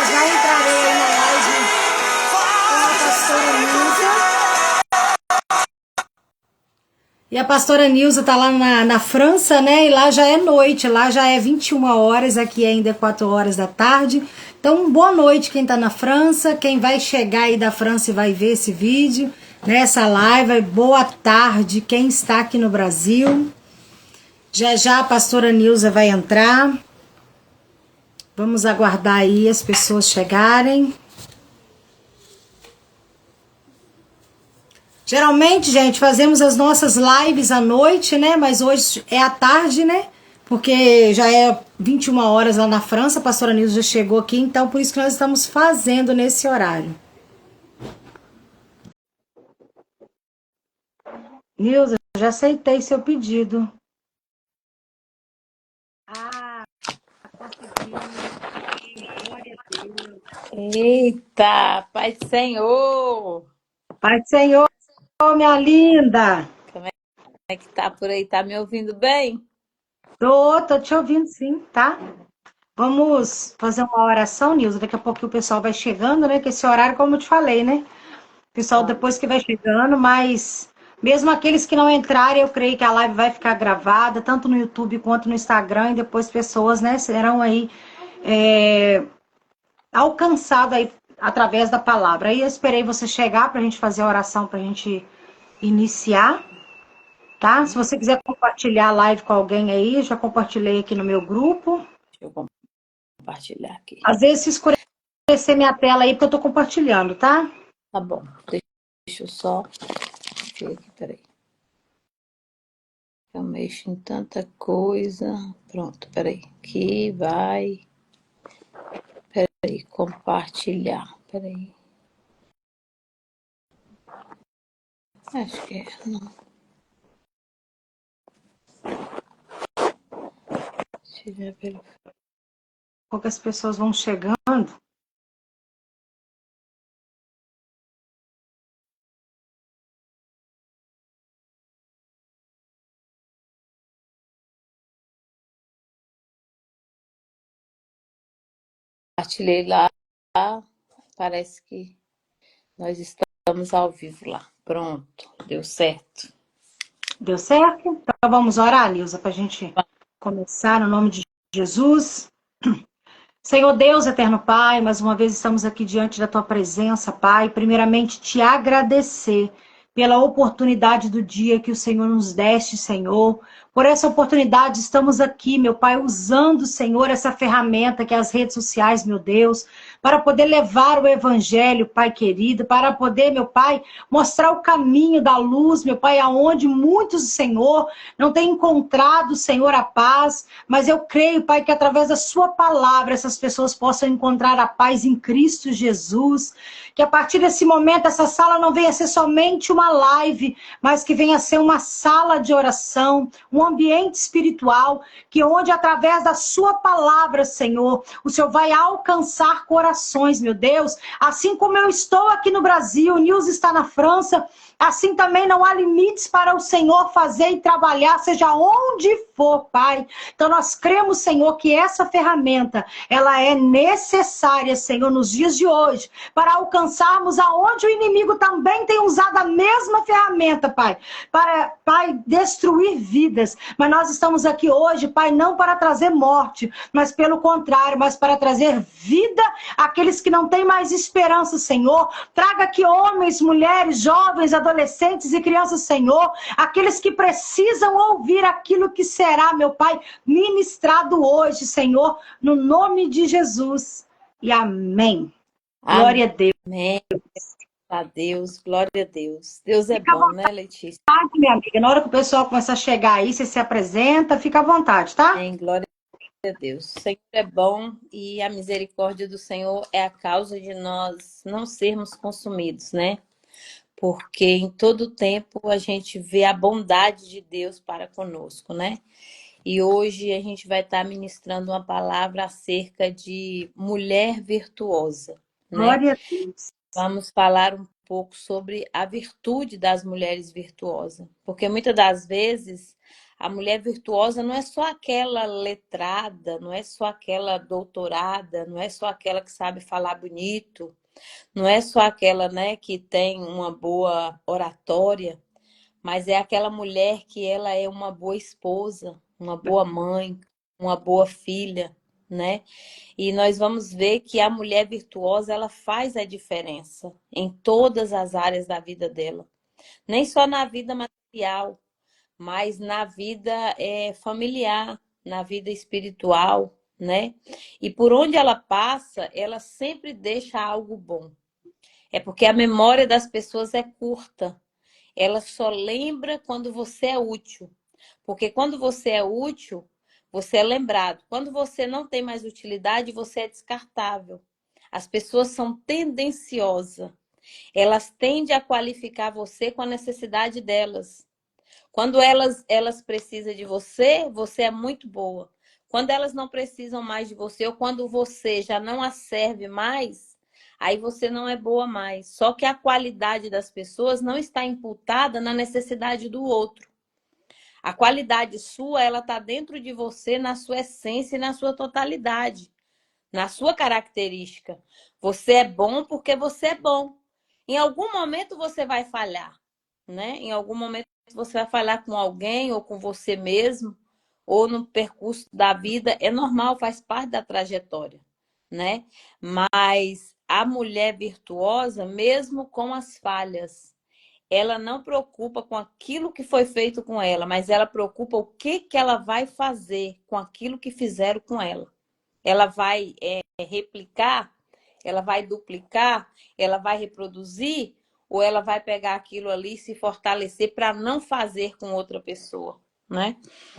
já entrarei aí na live com a pastora Nilza. E a pastora Nilza tá lá na França, né? E lá já é noite, lá já é 21 horas, aqui ainda é 4 horas da tarde. Então, boa noite quem tá na França, quem vai chegar aí da França e vai ver esse vídeo, nessa live. Boa tarde quem está aqui no Brasil. Já já a pastora Nilza vai entrar. Vamos aguardar aí as pessoas chegarem. Geralmente, gente, fazemos as nossas lives à noite, né? Mas hoje é à tarde, né? Porque já é 21 horas lá na França, a pastora Nilza já chegou aqui, então por isso que nós estamos fazendo nesse horário. Nilza, já aceitei seu pedido. Ah, conseguiu. Glória a Deus. Eita, Pai do Senhor! Pai do Senhor, minha linda. Como é que tá por aí? Tá me ouvindo bem? Tô te ouvindo sim, tá? Vamos fazer uma oração, Nilza. Daqui a pouco o pessoal vai chegando, né? Que esse horário, como eu te falei, né? O pessoal Tá. depois que vai chegando, mas mesmo aqueles que não entrarem, eu creio que a live vai ficar gravada, tanto no YouTube quanto no Instagram, e depois pessoas, né, serão aí alcançadas aí através da palavra. Aí eu esperei você chegar para a gente fazer a oração, para a gente iniciar, tá? Se você quiser compartilhar a live com alguém aí, eu já compartilhei aqui no meu grupo. Deixa eu compartilhar aqui. Às vezes, se escurecer minha tela aí, porque eu tô compartilhando, tá? Tá bom. Deixa eu só ver aqui, peraí. Eu mexo em tanta coisa. Pronto, peraí. Aqui vai. Peraí, compartilhar. Peraí. Acho que é. Não. Tirar pelo. Poucas pessoas vão chegando. Compartilhei lá. Parece que nós estamos ao vivo lá. Pronto, deu certo. Deu certo? Então vamos orar, Nilza, para a gente começar no nome de Jesus. Senhor Deus, eterno Pai, mais uma vez estamos aqui diante da tua presença, Pai. Primeiramente, te agradecer pela oportunidade do dia que o Senhor nos deste, Senhor. Por essa oportunidade, estamos aqui, meu Pai, usando, Senhor, essa ferramenta que é as redes sociais, meu Deus, para poder levar o Evangelho, Pai querido, para poder, meu Pai, mostrar o caminho da luz, meu Pai, aonde muitos, Senhor, não têm encontrado, Senhor, a paz, mas eu creio, Pai, que através da sua palavra essas pessoas possam encontrar a paz em Cristo Jesus, que a partir desse momento essa sala não venha ser somente uma live, mas que venha ser uma sala de oração, um ambiente espiritual, que onde através da sua palavra, Senhor, o Senhor vai alcançar corações, meu Deus, assim como eu estou aqui no Brasil, o Nilza está na França, assim também não há limites para o Senhor fazer e trabalhar, seja onde for, Pai. Então nós cremos, Senhor, que essa ferramenta, ela é necessária, Senhor, nos dias de hoje, para alcançarmos aonde o inimigo também tem usado a mesma ferramenta, Pai, para, Pai, destruir vidas. Mas nós estamos aqui hoje, Pai, não para trazer morte, mas pelo contrário, mas para trazer vida àqueles que não têm mais esperança, Senhor. Traga aqui homens, mulheres, jovens, adolescentes e crianças, Senhor, aqueles que precisam ouvir aquilo que será, meu Pai, ministrado hoje, Senhor, no nome de Jesus. E amém. Glória a Deus. Amém. A Deus, glória a Deus. Deus é Fica à bom, né, Letícia? vontade, minha amiga. Na hora que o pessoal começar a chegar aí, você se apresenta, fica à vontade, tá? Amém, glória a Deus. O Senhor é bom e a misericórdia do Senhor é a causa de nós não sermos consumidos, né? Porque em todo tempo a gente vê a bondade de Deus para conosco, né? E hoje a gente vai estar ministrando uma palavra acerca de mulher virtuosa, né? Glória a Deus. Vamos falar um pouco sobre a virtude das mulheres virtuosas, porque muitas das vezes A mulher virtuosa não é só aquela letrada, não é só aquela doutorada, não é só aquela que sabe falar bonito, não é só aquela, né, que tem uma boa oratória, mas é aquela mulher que ela é uma boa esposa, uma boa mãe, uma boa filha, né? E nós vamos ver que a mulher virtuosa, ela faz a diferença em todas as áreas da vida dela. Nem só na vida material, mas na vida familiar, na vida espiritual, né? E por onde ela passa, ela sempre deixa algo bom. É porque a memória das pessoas é curta. Ela só lembra quando você é útil. Porque quando você é útil, você é lembrado. Quando você não tem mais utilidade, você é descartável. As pessoas são tendenciosas. Elas tendem a qualificar você com a necessidade delas. Quando elas precisam de você, você é muito boa. Quando elas não precisam mais de você, ou quando você já não as serve mais, aí você não é boa mais. Só que a qualidade das pessoas não está imputada na necessidade do outro. A qualidade sua, ela está dentro de você, na sua essência e na sua totalidade, na sua característica. Você é bom porque você é bom. Em algum momento você vai falhar, né? Em algum momento você vai falhar com alguém ou com você mesmo, ou no percurso da vida. É normal, faz parte da trajetória, né? Mas a mulher virtuosa, mesmo com as falhas, ela não preocupa com aquilo que foi feito com ela, mas ela preocupa o que que ela vai fazer com aquilo que fizeram com ela. Ela vai replicar, ela vai duplicar, ela vai reproduzir, ou ela vai pegar aquilo ali e se fortalecer para não fazer com outra pessoa, né?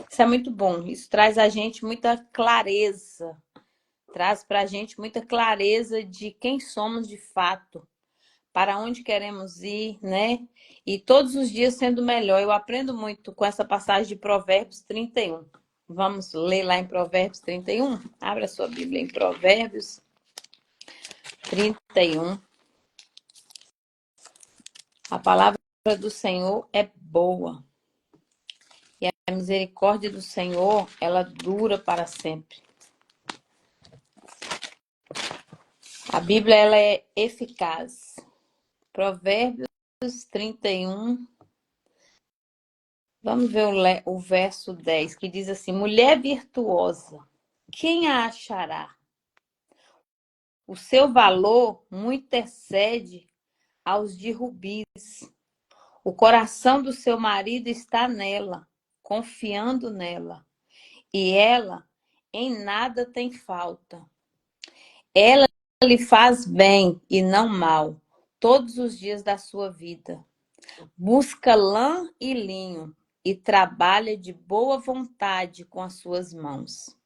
Isso é muito bom. Isso traz a gente muita clareza, traz para a gente muita clareza de quem somos de fato, para onde queremos ir, né? E todos os dias sendo melhor. Eu aprendo muito com essa passagem de Provérbios 31. Vamos ler lá em Provérbios 31? Abra sua Bíblia em Provérbios 31. A palavra do Senhor é boa. E a misericórdia do Senhor, ela dura para sempre. A Bíblia, ela é eficaz. Provérbios 31. Vamos ver o verso 10, que diz assim: mulher virtuosa, quem a achará? O seu valor muito excede aos de rubis. O coração do seu marido está nela, confiando nela, e ela em nada tem falta. Ela lhe faz bem e não mal todos os dias da sua vida. Busca lã e linho e trabalha de boa vontade com as suas mãos.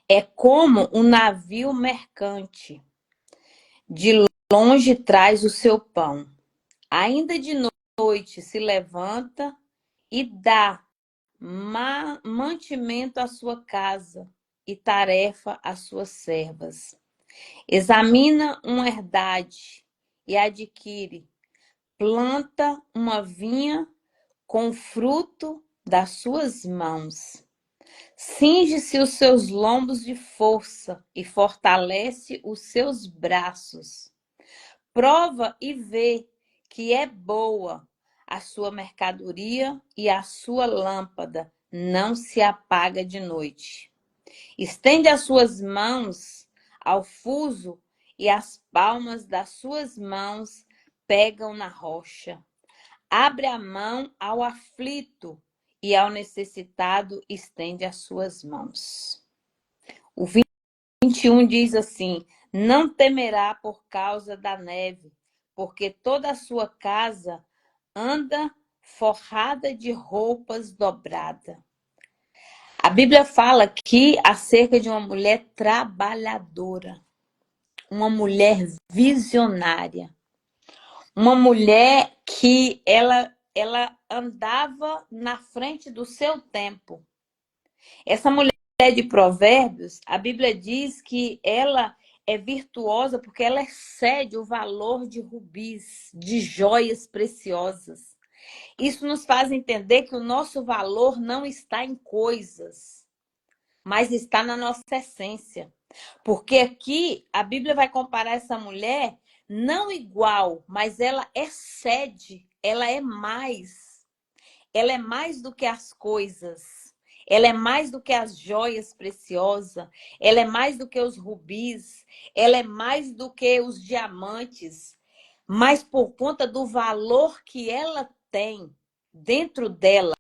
É como um navio mercante. De longe traz o seu pão. Ainda de noite se levanta e dá mantimento à sua casa e tarefa às suas servas. Examina uma herdade e adquire. Planta uma vinha com fruto das suas mãos. Cinge-se os seus lombos de força e fortalece os seus braços. Prova e vê que é boa a sua mercadoria e a sua lâmpada não se apaga de noite. Estende as suas mãos ao fuso e as palmas das suas mãos pegam na rocha. Abre a mão ao aflito e ao necessitado estende as suas mãos. O 21 diz assim: não temerá por causa da neve, porque toda a sua casa anda forrada de roupas dobradas. A Bíblia fala aqui acerca de uma mulher trabalhadora, uma mulher visionária, uma mulher que ela andava na frente do seu tempo. Essa mulher de Provérbios, a Bíblia diz que ela é virtuosa porque ela excede o valor de rubis, de joias preciosas. Isso nos faz entender que o nosso valor não está em coisas, mas está na nossa essência. Porque aqui a Bíblia vai comparar essa mulher não igual, mas ela excede, ela é mais. Ela é mais do que as coisas. Ela é mais do que as joias preciosas. Ela é mais do que os rubis. Ela é mais do que os diamantes. Mas por conta do valor que ela tem dentro dela,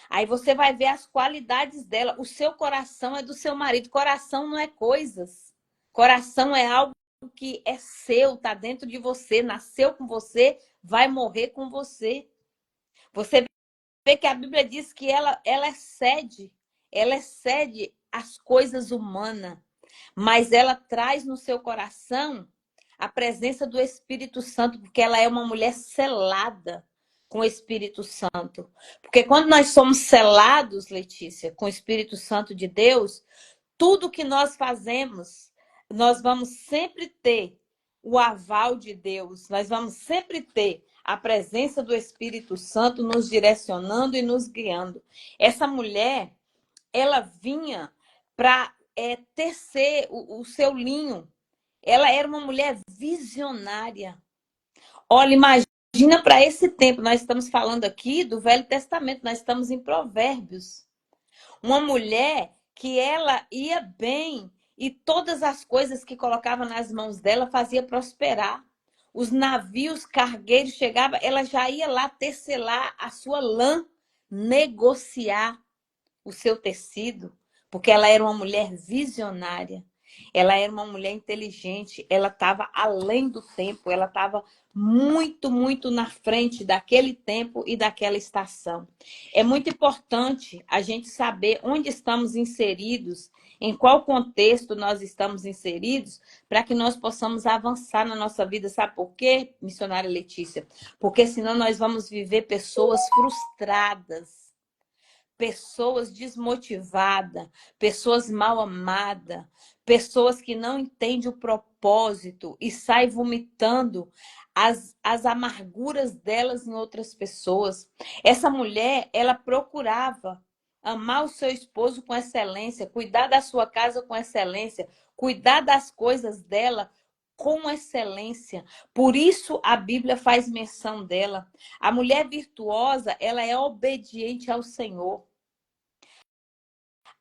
aí você vai ver as qualidades dela. O seu coração é do seu marido. Coração não é coisas. Coração é algo que é seu, tá dentro de você, nasceu com você, vai morrer com você. Você vê que a Bíblia diz que ela excede as coisas humanas, mas ela traz no seu coração a presença do Espírito Santo, porque ela é uma mulher selada com o Espírito Santo. Porque quando nós somos selados, Letícia, com o Espírito Santo de Deus, tudo que nós fazemos, nós vamos sempre ter o aval de Deus, nós vamos sempre ter a presença do Espírito Santo nos direcionando e nos guiando. Essa mulher, ela vinha para tecer o seu linho. Ela era uma mulher visionária. Olha, imagina para esse tempo, nós estamos falando aqui do Velho Testamento, nós estamos em Provérbios. Uma mulher que ela ia bem e todas as coisas que colocava nas mãos dela fazia prosperar. Os navios cargueiros chegavam, ela já ia lá tecelar a sua lã, negociar o seu tecido, porque ela era uma mulher visionária. Ela era uma mulher inteligente, ela estava além do tempo, ela estava muito, muito na frente daquele tempo e daquela estação. É muito importante a gente saber onde estamos inseridos, em qual contexto nós estamos inseridos, para que nós possamos avançar na nossa vida. Sabe por quê, missionária Letícia? Porque senão nós vamos viver pessoas frustradas, pessoas desmotivadas, pessoas mal amadas, pessoas que não entendem o propósito e saem vomitando as amarguras delas em outras pessoas. Essa mulher, ela procurava amar o seu esposo com excelência, cuidar da sua casa com excelência, cuidar das coisas dela com excelência. Por isso a Bíblia faz menção dela. A mulher virtuosa, ela é obediente ao Senhor.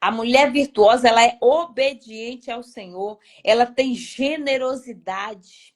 A mulher virtuosa, ela é obediente ao Senhor. Ela tem generosidade.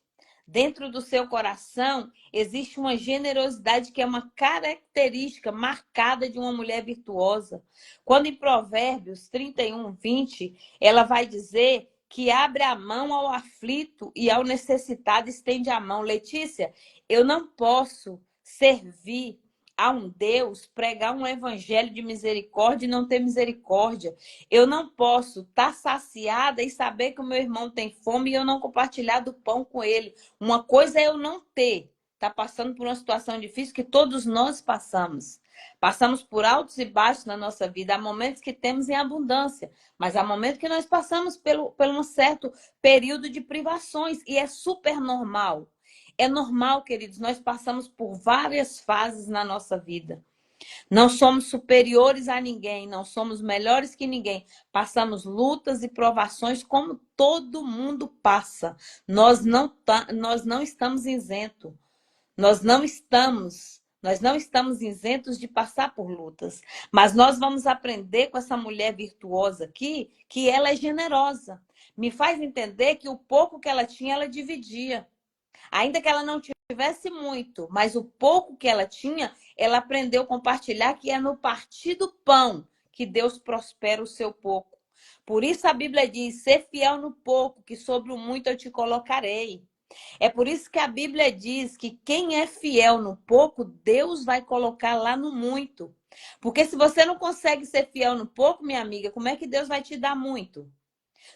Dentro do seu coração, existe uma generosidade que é uma característica marcada de uma mulher virtuosa. Quando em Provérbios 31:20, ela vai dizer que abre a mão ao aflito e ao necessitado estende a mão. Letícia, eu não posso servir a um Deus, pregar um evangelho de misericórdia e não ter misericórdia. Eu não posso estar saciada e saber que o meu irmão tem fome e eu não compartilhar do pão com ele. Uma coisa é eu não ter, tá passando por uma situação difícil que todos nós passamos. Passamos por altos e baixos na nossa vida. Há momentos que temos em abundância, mas há momentos que nós passamos pelo um certo período de privações e é super normal. É normal, queridos, nós passamos por várias fases na nossa vida. Não somos superiores a ninguém, não somos melhores que ninguém. Passamos lutas e provações como todo mundo passa. Nós não estamos isentos. Nós não estamos isentos de passar por lutas. Mas nós vamos aprender com essa mulher virtuosa aqui que ela é generosa. Me faz entender que o pouco que ela tinha, ela dividia. Ainda que ela não tivesse muito, mas o pouco que ela tinha, ela aprendeu a compartilhar, que é no partir do pão que Deus prospera o seu pouco. Por isso a Bíblia diz, ser fiel no pouco, que sobre o muito eu te colocarei. É por isso que a Bíblia diz que quem é fiel no pouco, Deus vai colocar lá no muito. Porque se você não consegue ser fiel no pouco, minha amiga, como é que Deus vai te dar muito?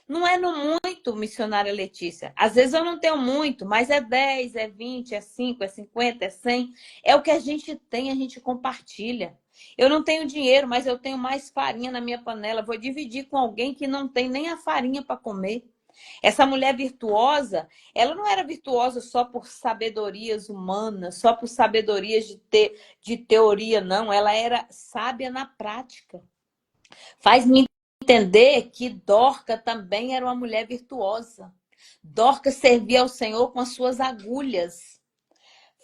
Não é no muito, missionária Letícia. Às vezes eu não tenho muito, mas é 10, é 20, é 5, é 50, é 100. É o que a gente tem, a gente compartilha. Eu não tenho dinheiro, mas eu tenho mais farinha na minha panela. Vou dividir com alguém que não tem nem a farinha para comer. Essa mulher virtuosa, ela não era virtuosa só por sabedorias humanas, só por sabedorias de teoria, não. Ela era sábia na prática. Faz-me entender que Dorca também era uma mulher virtuosa. Dorca servia ao Senhor com as suas agulhas.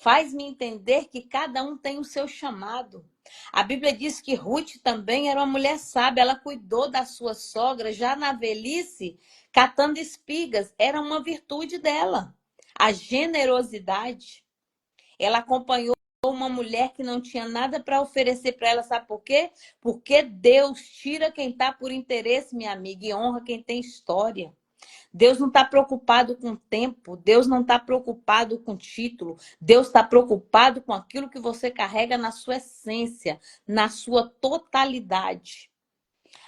Faz-me entender que cada um tem o seu chamado. A Bíblia diz que Ruth também era uma mulher sábia. Ela cuidou da sua sogra já na velhice, catando espigas. Era uma virtude dela. A generosidade. Ela acompanhou uma mulher que não tinha nada para oferecer para ela. Sabe por quê? Porque Deus tira quem está por interesse, minha amiga, e honra quem tem história. Deus não está preocupado com o tempo, Deus não está preocupado com o título, Deus está preocupado com aquilo que você carrega na sua essência, na sua totalidade.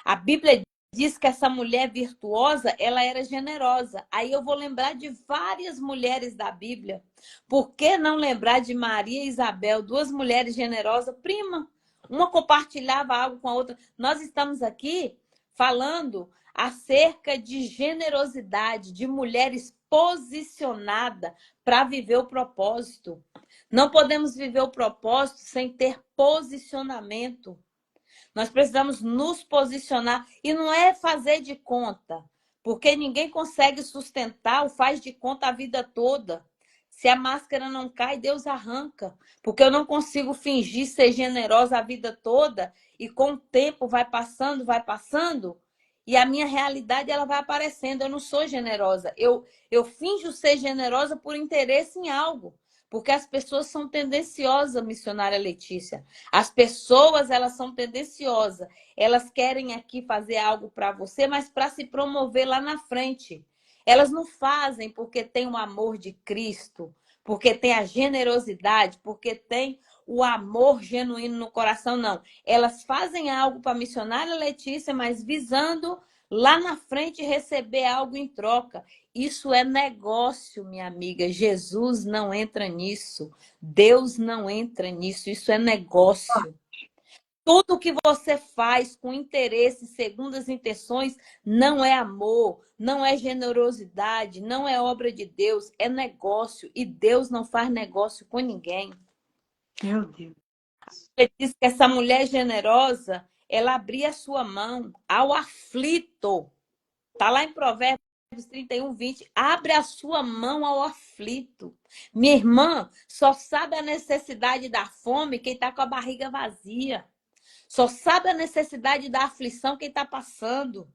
A Bíblia diz que essa mulher virtuosa, ela era generosa. Aí eu vou lembrar de várias mulheres da Bíblia. Por que não lembrar de Maria e Isabel, duas mulheres generosas, prima? Uma compartilhava algo com a outra. Nós estamos aqui falando acerca de generosidade, de mulheres posicionadas para viver o propósito. Não podemos viver o propósito sem ter posicionamento. Nós precisamos nos posicionar e não é fazer de conta, porque ninguém consegue sustentar o faz de conta a vida toda. Se a máscara não cai, Deus arranca, porque eu não consigo fingir ser generosa a vida toda e com o tempo vai passando e a minha realidade ela vai aparecendo. Eu não sou generosa. Eu finjo ser generosa por interesse em algo. Porque as pessoas são tendenciosas, missionária Letícia. As pessoas, elas são tendenciosas. Elas querem aqui fazer algo para você, mas para se promover lá na frente. Elas não fazem porque tem o amor de Cristo, porque tem a generosidade, porque tem o amor genuíno no coração, não. Elas fazem algo para a missionária Letícia, mas visando lá na frente receber algo em troca. Isso é negócio, minha amiga. Jesus não entra nisso. Deus não entra nisso. Isso é negócio. Tudo que você faz com interesse, segundo as intenções, não é amor, não é generosidade, não é obra de Deus, é negócio. E Deus não faz negócio com ninguém. Meu Deus. Ele diz que essa mulher generosa, ela abria a sua mão ao aflito. Está lá em Provérbios 31, 20. Abre a sua mão ao aflito. Minha irmã, só sabe a necessidade da fome quem está com a barriga vazia. Só sabe a necessidade da aflição quem está passando.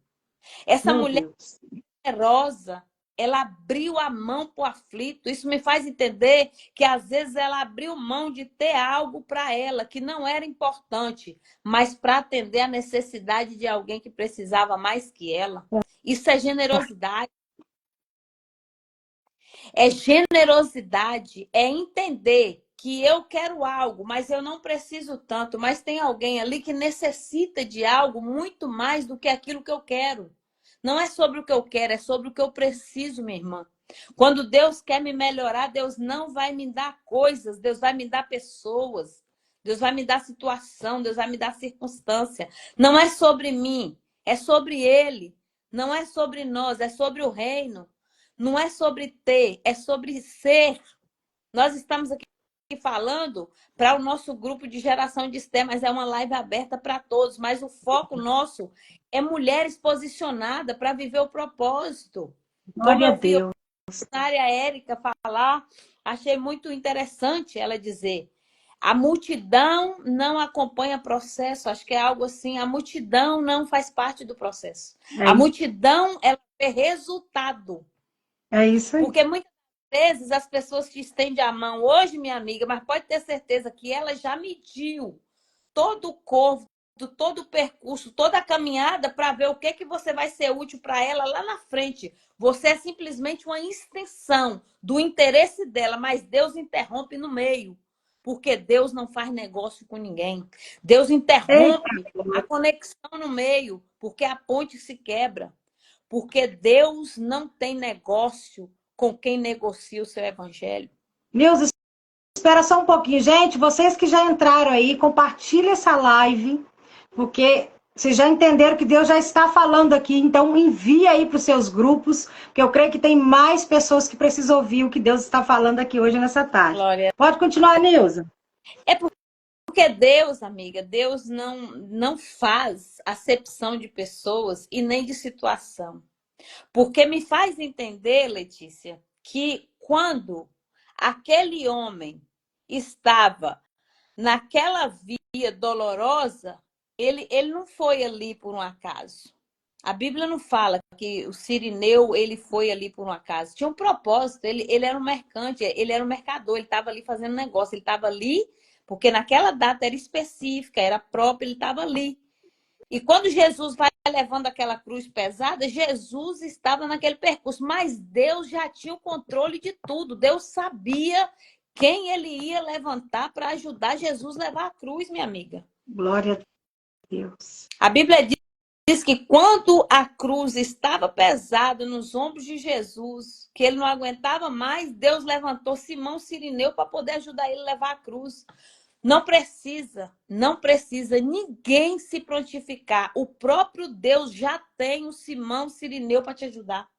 Essa Meu mulher Deus. generosa, ela abriu a mão para o aflito. Isso me faz entender que às vezes ela abriu mão de ter algo para ela que não era importante, mas para atender a necessidade de alguém que precisava mais que ela. Isso é generosidade. É generosidade, é entender que eu quero algo, mas eu não preciso tanto, mas tem alguém ali que necessita de algo muito mais do que aquilo que eu quero. Não é sobre o que eu quero, é sobre o que eu preciso, minha irmã. Quando Deus quer me melhorar, Deus não vai me dar coisas, Deus vai me dar pessoas, Deus vai me dar situação, Deus vai me dar circunstância. Não é sobre mim, é sobre Ele. Não é sobre nós, é sobre o reino. Não é sobre ter, é sobre ser. Nós estamos aqui falando para o nosso grupo de geração de STEM, mas é uma live aberta para todos. Mas o foco nosso é mulheres posicionadas para viver o propósito. Como Glória a eu vi a Deus. missionária Érica falar, achei muito interessante ela dizer. A multidão não acompanha processo, acho que é algo assim. A multidão não faz parte do processo. É A isso, multidão, ela vê resultado. é isso aí. Porque muitas vezes as pessoas te estendem a mão hoje, minha amiga, mas pode ter certeza que ela já mediu todo o corpo, todo o percurso, toda a caminhada para ver o que, que você vai ser útil para ela lá na frente. Você é simplesmente uma extensão do interesse dela, mas Deus interrompe no meio. Porque Deus não faz negócio com ninguém. Deus Eita, interrompe a conexão no meio, porque a ponte se quebra. Porque Deus não tem negócio com quem negocia o seu evangelho. Deus, espera só um pouquinho. Gente, vocês que já entraram aí, compartilha essa live, porque Vocês já entenderam que Deus já está falando aqui, então envia aí para os seus grupos, que eu creio que tem mais pessoas que precisam ouvir o que Deus está falando aqui hoje nessa tarde. Glória. Pode continuar, Nilza. É porque Deus, amiga, Deus não faz acepção de pessoas e nem de situação. Porque me faz entender, Letícia, que quando aquele homem estava naquela via dolorosa, ele não foi ali por um acaso. A Bíblia não fala que o Cirineu ele foi ali por um acaso. Tinha um propósito, ele era um mercante, ele era um mercador, ele estava ali fazendo negócio, ele estava ali porque naquela data era específica, era própria, ele estava ali. E quando Jesus vai levando aquela cruz pesada, Jesus estava naquele percurso, mas Deus já tinha o controle de tudo. Deus sabia quem ele ia levantar para ajudar Jesus a levar a cruz, minha amiga. Glória a Deus. A Bíblia diz que quando a cruz estava pesada nos ombros de Jesus, que ele não aguentava mais, Deus levantou Simão Cirineu para poder ajudar ele a levar a cruz. Não precisa ninguém se prontificar. O próprio Deus já tem o Simão Cirineu para te ajudar.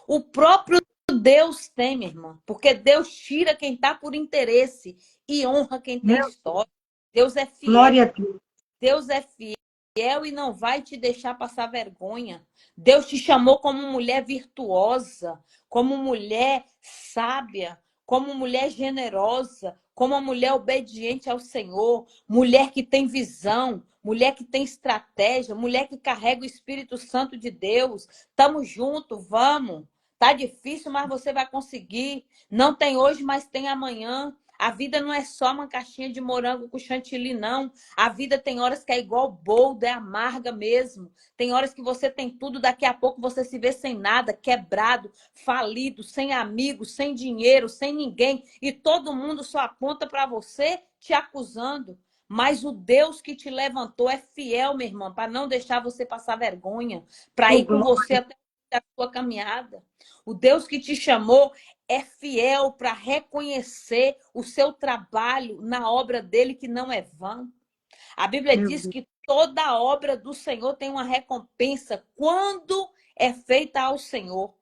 O próprio Deus tem, minha irmã. Porque Deus tira quem está por interesse e honra quem tem história. Deus é fiel. Glória a Deus. Deus é fiel e não vai te deixar passar vergonha. Deus te chamou como mulher virtuosa, como mulher sábia, como mulher generosa, como uma mulher obediente ao Senhor, mulher que tem visão, mulher que tem estratégia, mulher que carrega o Espírito Santo de Deus. Tamo junto, vamos. Tá difícil, mas você vai conseguir. Não tem hoje, mas tem amanhã. A vida não é só uma caixinha de morango com chantilly, não. A vida tem horas que é igual boldo, é amarga mesmo. Tem horas que você tem tudo, daqui a pouco você se vê sem nada, quebrado, falido, sem amigos, sem dinheiro, sem ninguém. E todo mundo só aponta para você te acusando. Mas o Deus que te levantou é fiel, minha irmã, para não deixar você passar vergonha, para ir com você até a sua caminhada. O Deus que te chamou é fiel para reconhecer o seu trabalho na obra dele, que não é vã. A Bíblia diz que toda obra do Senhor tem uma recompensa quando é feita ao Senhor.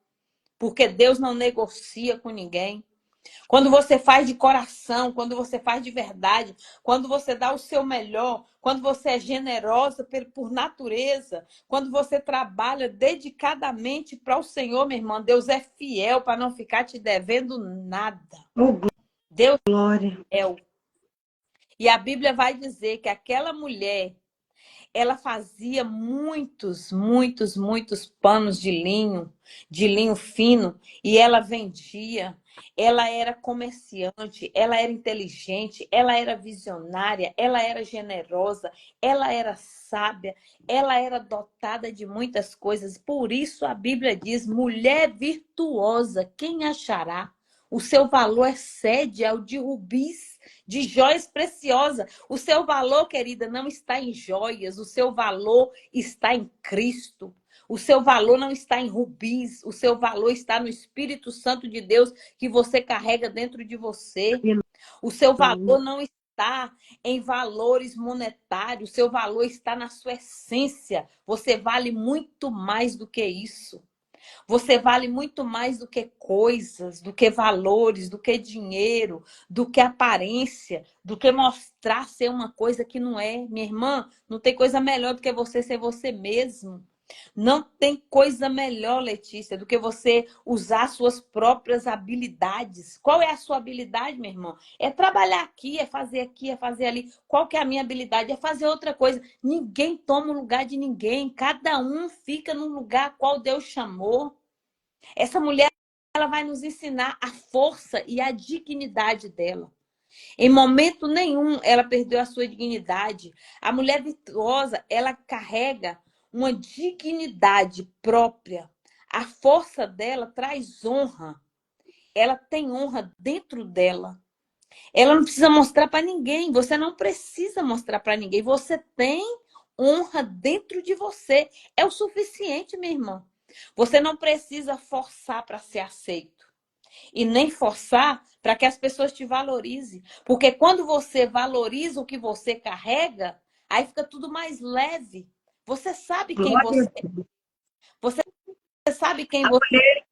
Porque Deus não negocia com ninguém. Quando você faz de coração, quando você faz de verdade, quando você dá o seu melhor, quando você é generosa por natureza, quando você trabalha dedicadamente para o Senhor, minha irmã, Deus é fiel para não ficar te devendo nada. Deus é fiel. E a Bíblia vai dizer que aquela mulher, ela fazia muitos panos de linho fino, e ela vendia. Ela era comerciante, ela era inteligente, ela era visionária, ela era generosa, ela era sábia, ela era dotada de muitas coisas. Por isso a Bíblia diz: mulher virtuosa, quem achará? O seu valor excede ao de rubis, de joias preciosas. O seu valor, querida, não está em joias, o seu valor está em Cristo. O seu valor não está em rubis, o seu valor está no Espírito Santo de Deus que você carrega dentro de você. O seu valor não está em valores monetários, o seu valor está na sua essência. Você vale muito mais do que isso. Você vale muito mais do que coisas, do que valores, do que dinheiro, do que aparência, do que mostrar ser uma coisa que não é. Minha irmã, não tem coisa melhor do que você ser você mesmo. Não tem coisa melhor, Letícia, do que você usar suas próprias habilidades. Qual é a sua habilidade, meu irmão? É trabalhar aqui, é fazer ali. Qual que é a minha habilidade? É fazer outra coisa. Ninguém toma o lugar de ninguém. Cada um fica no lugar a qual Deus chamou. Essa mulher, ela vai nos ensinar a força e a dignidade dela. Em momento nenhum ela perdeu a sua dignidade. A mulher virtuosa, ela carrega uma dignidade própria. A força dela traz honra. Ela tem honra dentro dela. Ela não precisa mostrar para ninguém. Você não precisa mostrar para ninguém. Você tem honra dentro de você. É o suficiente, minha irmã. Você não precisa forçar para ser aceito. E nem forçar para que as pessoas te valorizem. Porque quando você valoriza o que você carrega, aí fica tudo mais leve. Você sabe quem Glória você a é. Deus. Você sabe quem você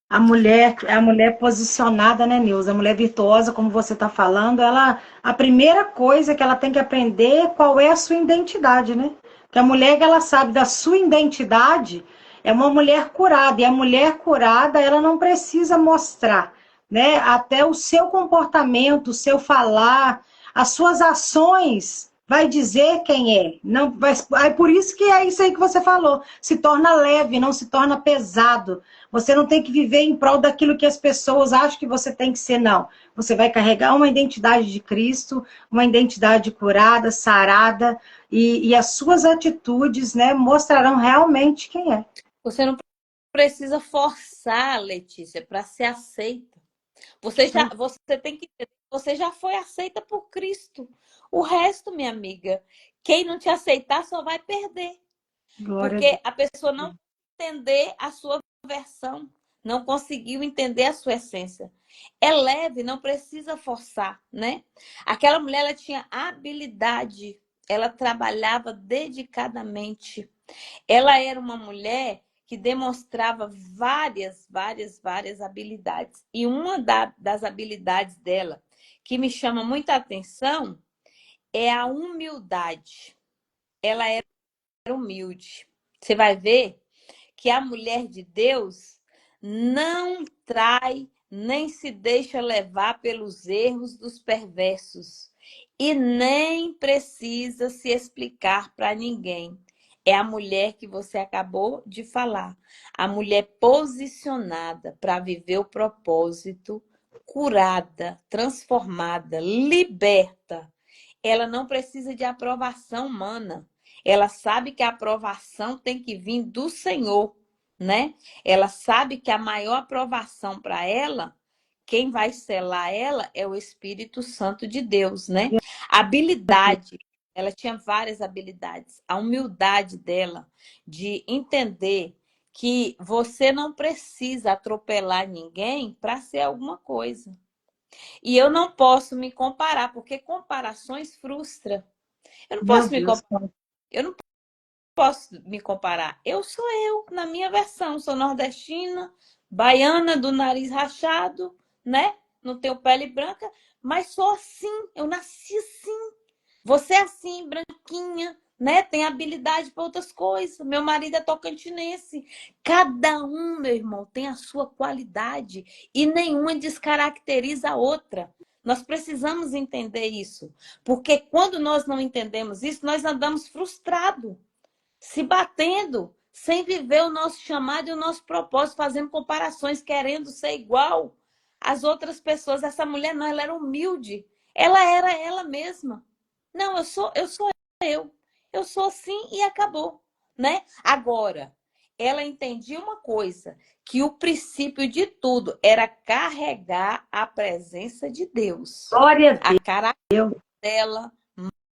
A mulher posicionada, né, Nilza? A mulher virtuosa, como você está falando, a primeira coisa que ela tem que aprender é qual é a sua identidade, né? Que a mulher que ela sabe da sua identidade é uma mulher curada, e a mulher curada, ela não precisa mostrar, né? Até o seu comportamento, o seu falar, as suas ações vai dizer quem é. Não vai, é por isso que é isso aí que você falou, se torna leve, não se torna pesado. Você não tem que viver em prol daquilo que as pessoas acham que você tem que ser, não. Você vai carregar uma identidade de Cristo, uma identidade curada, sarada, e as suas atitudes, né, mostrarão realmente quem é. Você não precisa forçar, Letícia, para ser aceita. Você tem que entender, você já foi aceita por Cristo. O resto, minha amiga, quem não te aceitar só vai perder. Glória a Porque Deus. a pessoa não entender a sua versão, não conseguiu entender a sua essência. É leve, não precisa forçar, né? Aquela mulher, ela tinha habilidade, ela trabalhava dedicadamente. Ela era uma mulher que demonstrava várias habilidades. E uma das habilidades dela, que me chama muita atenção, é a humildade. Ela era humilde. Você vai ver que a mulher de Deus não trai nem se deixa levar pelos erros dos perversos e nem precisa se explicar para ninguém. É a mulher que você acabou de falar, a mulher posicionada para viver o propósito, curada, transformada, liberta. Ela não precisa de aprovação humana. Ela sabe que a aprovação tem que vir do Senhor, né? Ela sabe que a maior aprovação para ela, quem vai selar ela é o Espírito Santo de Deus, né? A habilidade, ela tinha várias habilidades. A humildade dela de entender que você não precisa atropelar ninguém para ser alguma coisa. E eu não posso me comparar, porque comparações frustram. Eu não Meu posso me Deus. comparar. Eu não posso me comparar. Eu sou eu, na minha versão. Sou nordestina, baiana, do nariz rachado, né? Não tenho pele branca, mas sou assim. Eu nasci assim. Você é assim, branquinha, né? Tem habilidade para outras coisas. Meu marido é tocantinense. Cada um, meu irmão, tem a sua qualidade e nenhuma descaracteriza a outra. Nós precisamos entender isso, porque quando nós não entendemos isso, nós andamos frustrados, se batendo, sem viver o nosso chamado e o nosso propósito, fazendo comparações, querendo ser igual às outras pessoas. Essa mulher não, ela era humilde. Ela era ela mesma. Não, eu sou eu. Eu sou assim e acabou, né? Agora, ela entendia uma coisa, que o princípio de tudo era carregar a presença de Deus. Glória a A cara Deus. dela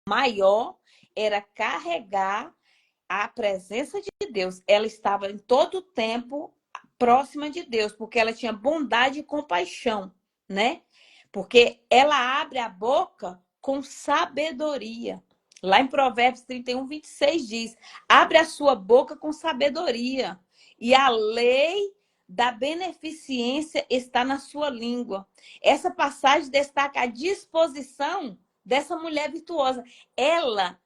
maior era carregar a presença de Deus. Ela estava em todo o tempo próxima de Deus, porque ela tinha bondade e compaixão, né? Porque ela abre a boca com sabedoria. Lá em Provérbios 31:26 diz: abre a sua boca com sabedoria, e a lei da beneficência está na sua língua. Essa passagem destaca a disposição dessa mulher virtuosa. Ela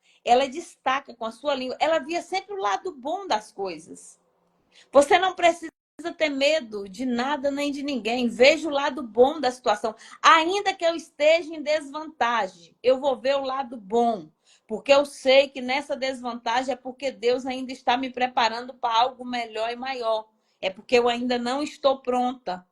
destaca com a sua língua, ela via sempre o lado bom das coisas. Você não precisa ter medo de nada nem de ninguém. Veja o lado bom da situação. Ainda que eu esteja em desvantagem, eu vou ver o lado bom. Porque eu sei que nessa desvantagem é porque Deus ainda está me preparando para algo melhor e maior. É porque eu ainda não estou pronta.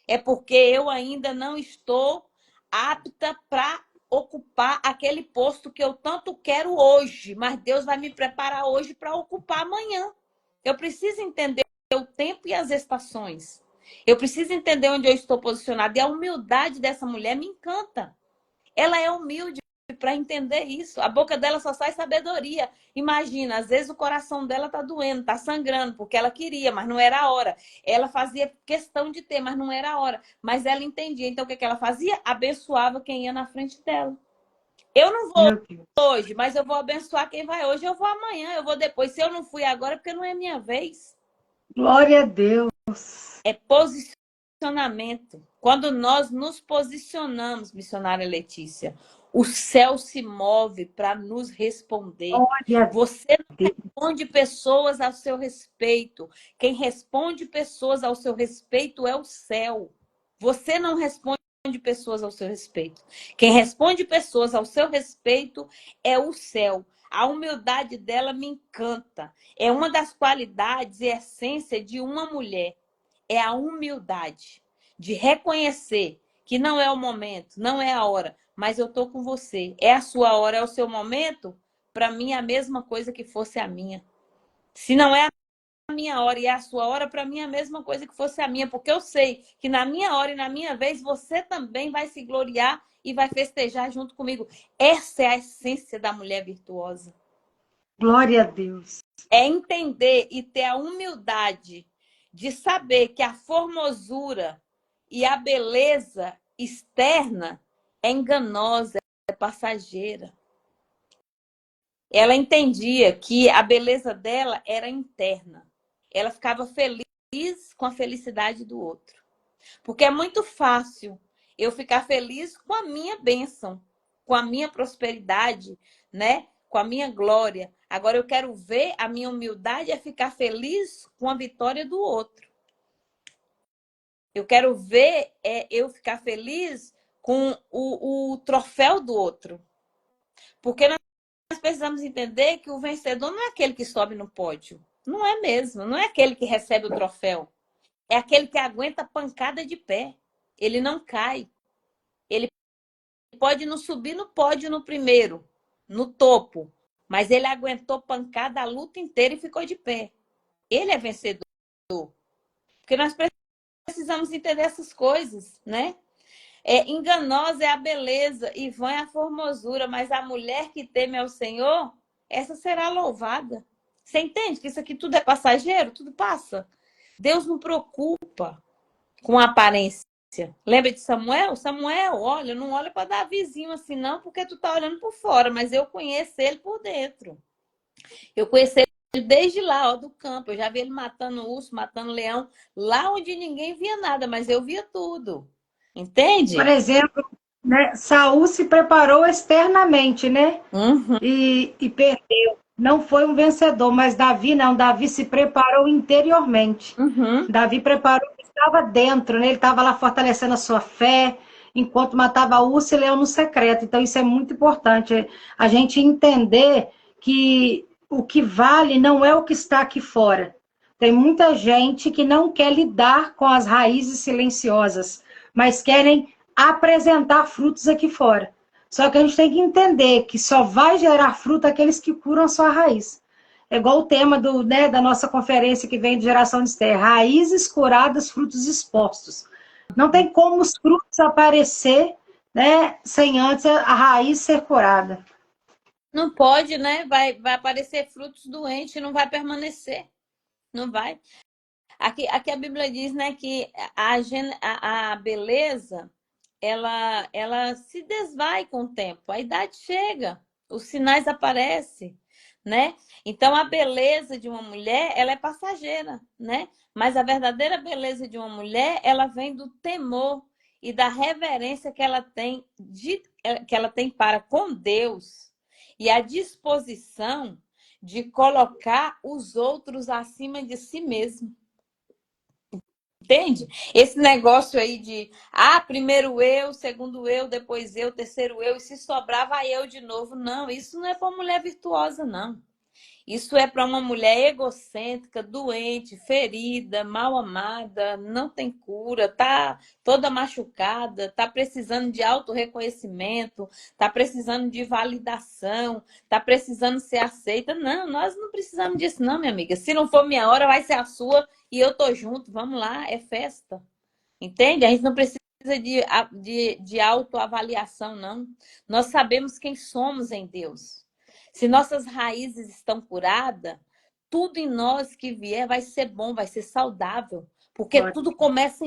É porque eu ainda não estou apta para ocupar aquele posto que eu tanto quero hoje, mas Deus vai me preparar hoje para ocupar amanhã. Eu preciso entender o tempo e as estações. Eu preciso entender onde eu estou posicionada. E a humildade dessa mulher me encanta. Ela é humilde para entender isso. A boca dela só sai sabedoria. Imagina, às vezes o coração dela tá doendo, tá sangrando, porque ela queria, mas não era a hora. Ela fazia questão de ter, mas não era a hora. Mas ela entendia. Então, o que ela fazia? Abençoava quem ia na frente dela. Eu não vou Meu Deus. hoje, mas eu vou abençoar quem vai hoje. Eu vou amanhã, eu vou depois. Se eu não fui agora, é porque não é minha vez. Glória a Deus. É posicionamento. Quando nós nos posicionamos, missionária Letícia, o céu se move para nos responder. Glória a Você não Deus. responde pessoas ao seu respeito. Quem responde pessoas ao seu respeito é o céu. Você não responde pessoas ao seu respeito. Quem responde pessoas ao seu respeito é o céu. A humildade dela me encanta. É uma das qualidades e essência de uma mulher. É a humildade de reconhecer que não é o momento, não é a hora, mas eu estou com você. É a sua hora, é o seu momento? Para mim é a mesma coisa que fosse a minha. Se não é a minha hora e é a sua hora, para mim é a mesma coisa que fosse a minha, porque eu sei que na minha hora e na minha vez você também vai se gloriar e vai festejar junto comigo. Essa é a essência da mulher virtuosa. Glória a Deus. É entender e ter a humildade de saber que a formosura e a beleza externa é enganosa, é passageira. Ela entendia que a beleza dela era interna. Ela ficava feliz com a felicidade do outro. Porque é muito fácil eu ficar feliz com a minha bênção, com a minha prosperidade, né? Com a minha glória. Agora eu quero ver a minha humildade é ficar feliz com a vitória do outro. Eu quero ver eu ficar feliz com o troféu do outro. Porque nós precisamos entender que o vencedor não é aquele que sobe no pódio. Não é mesmo. Não é aquele que recebe o troféu. É aquele que aguenta a pancada de pé. Ele não cai. Ele pode não subir no pódio no primeiro, no topo, mas ele aguentou pancada a luta inteira e ficou de pé. Ele é vencedor. Porque nós precisamos entender essas coisas, né? Enganosa é a beleza e vã é a formosura, mas a mulher que teme ao Senhor, essa será louvada. Você entende que isso aqui tudo é passageiro? Tudo passa. Deus não preocupa com a aparência. Lembra de Samuel? Samuel, olha, não olha para Davizinho assim não, porque tu tá olhando por fora, mas eu conheço ele por dentro. Eu conheço ele desde lá, ó, do campo. Eu já vi ele matando urso, matando leão, lá onde ninguém via nada, mas eu via tudo. Por Entende? exemplo, né, Saul se preparou externamente, né? Uhum, E perdeu. Não foi um vencedor, mas Davi não. Davi se preparou interiormente. uhum. Davi preparou o que estava dentro, né? Ele estava lá fortalecendo a sua fé, enquanto matava urso e leão no secreto. Então, isso é muito importante. A gente entender que o que vale não é o que está aqui fora. Tem muita gente que não quer lidar com as raízes silenciosas, mas querem apresentar frutos aqui fora. Só que a gente tem que entender que só vai gerar fruto aqueles que curam a sua raiz. É igual o tema né, da nossa conferência que vem de Geração de Esther, raízes curadas, frutos expostos. Não tem como os frutos aparecer, né, sem antes a raiz ser curada. Não pode, né? Vai aparecer frutos doentes, não vai permanecer. Não vai. Aqui a Bíblia diz, né, que a beleza ela se desvai com o tempo. A idade chega, os sinais aparecem, né? Então a beleza de uma mulher, ela é passageira, né? Mas a verdadeira beleza de uma mulher, ela vem do temor e da reverência que ela tem para com Deus e a disposição de colocar os outros acima de si mesmo. Entende? Esse negócio aí de primeiro eu, segundo eu, depois eu, terceiro eu, e se sobrar, vai eu de novo. Não, isso não é para mulher virtuosa, não. Isso é para uma mulher egocêntrica, doente, ferida, mal amada, não tem cura, tá toda machucada, tá precisando de autorreconhecimento, tá precisando de validação, tá precisando ser aceita. Não, nós não precisamos disso, não, minha amiga. Se não for minha hora, vai ser a sua e eu tô junto. Vamos lá, é festa. Entende? A gente não precisa de autoavaliação, não. Nós sabemos quem somos em Deus. Se nossas raízes estão curadas, tudo em nós que vier vai ser bom, vai ser saudável. Porque tudo começa